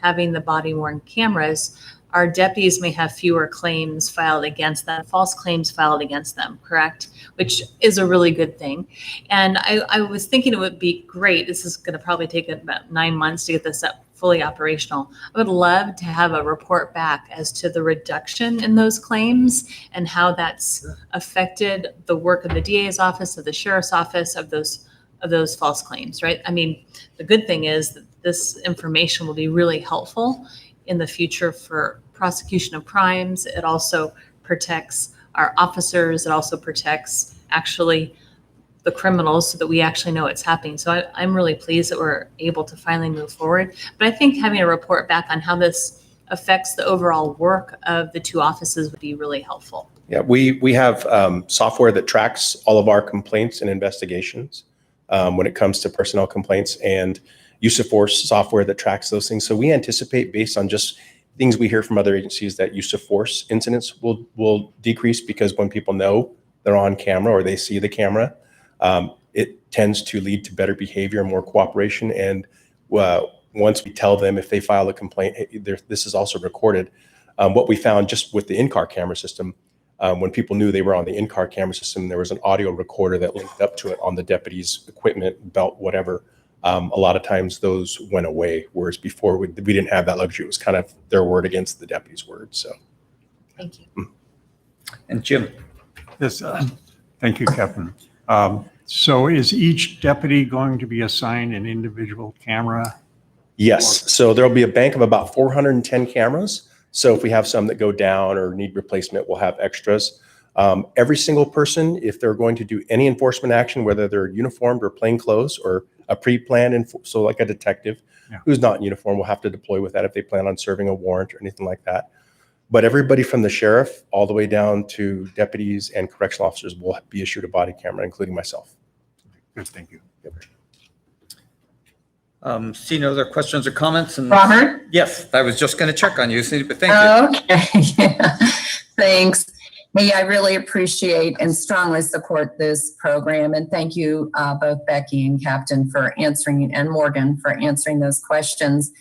having the body-worn cameras, our deputies may have fewer claims filed against them, false claims filed against them, correct? Which is a really good thing. And I was thinking it would be great. This is going to probably take about 9 months to get this up fully operational. I would love to have a report back as to the reduction in those claims and how that's affected the work of the DA's office, of the sheriff's office, of those false claims, right? I mean, the good thing is that this information will be really helpful in the future for prosecution of crimes. It also protects our officers. It also protects actually the criminals so that we actually know it's happening. So I'm really pleased that we're able to finally move forward. But I think having a report back on how this affects the overall work of the two offices would be really helpful. Yeah, we have software that tracks all of our complaints and investigations when it comes to personnel complaints, and use of force software that tracks those things. So we anticipate, based on just things we hear from other agencies, that use of force incidents will decrease, because when people know they're on camera or they see the camera, it tends to lead to better behavior and more cooperation. And once we tell them, if they file a complaint, hey, this is also recorded. What we found just with the in-car camera system, when people knew they were on the in-car camera system, there was an audio recorder that linked up to it on the deputy's equipment, belt, whatever. A lot of times those went away, whereas before we didn't have that luxury. It was kind of their word against the deputy's word. So, thank you. And Jim. Yes, thank you, Captain. So is each deputy going to be assigned an individual camera? Yes. So there'll be a bank of about 410 cameras. So if we have some that go down or need replacement, we'll have extras. Every single person, if they're going to do any enforcement action, whether they're uniformed or plain clothes or a pre-planned, so like a detective who's not in uniform, will have to deploy with that if they plan on serving a warrant or anything like that. But everybody from the sheriff all the way down to deputies and correctional officers will be issued a body camera, including myself. Good, thank you. See no other questions or comments? And Robert? Yes, I was just going to check on you, Cindy, but thank you. Okay, yeah. Thanks. Hey, I really appreciate and strongly support this program. And thank you, both Becky and Captain for answering, and Morgan for answering those questions.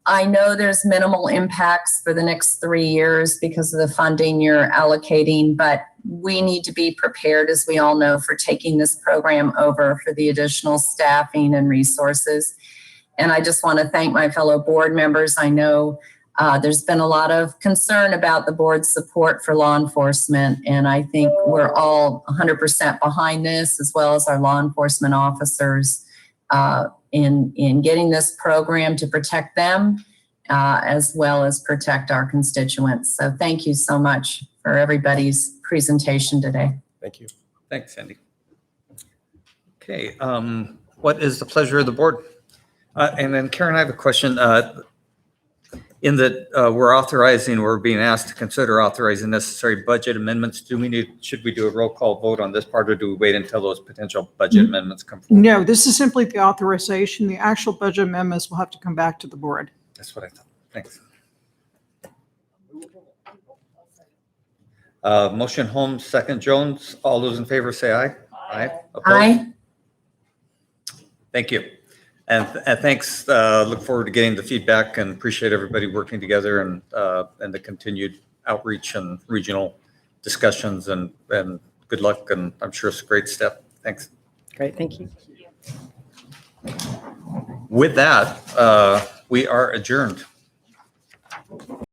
I know there's minimal impacts for the next 3 years because of the funding you're allocating, but we need to be prepared, as we all know, for taking this program over for the additional staffing and resources. And I just want to thank my fellow board members. I know there's been a lot of concern about the board's support for law enforcement, and I think we're all 100% behind this, as well as our law enforcement officers in getting this program to protect them, as well as protect our constituents. So thank you so much for everybody's presentation today. Thank you. Thanks, Sandy. Okay, what is the pleasure of the board? And then Karen, I have a question. In that we're being asked to consider authorizing necessary budget amendments. Should we do a roll call vote on this part, or do we wait until those potential budget amendments come forward? No, this is simply the authorization. The actual budget amendments will have to come back to the board. That's what I thought. Thanks. Motion Holmes, second Jones. All those in favor say aye. Aye. Opposed? Aye. Thank you. And thanks. Look forward to getting the feedback and appreciate everybody working together and the continued outreach and regional discussions and good luck. And I'm sure it's a great step. Thanks. Great, thank you. With that, we are adjourned.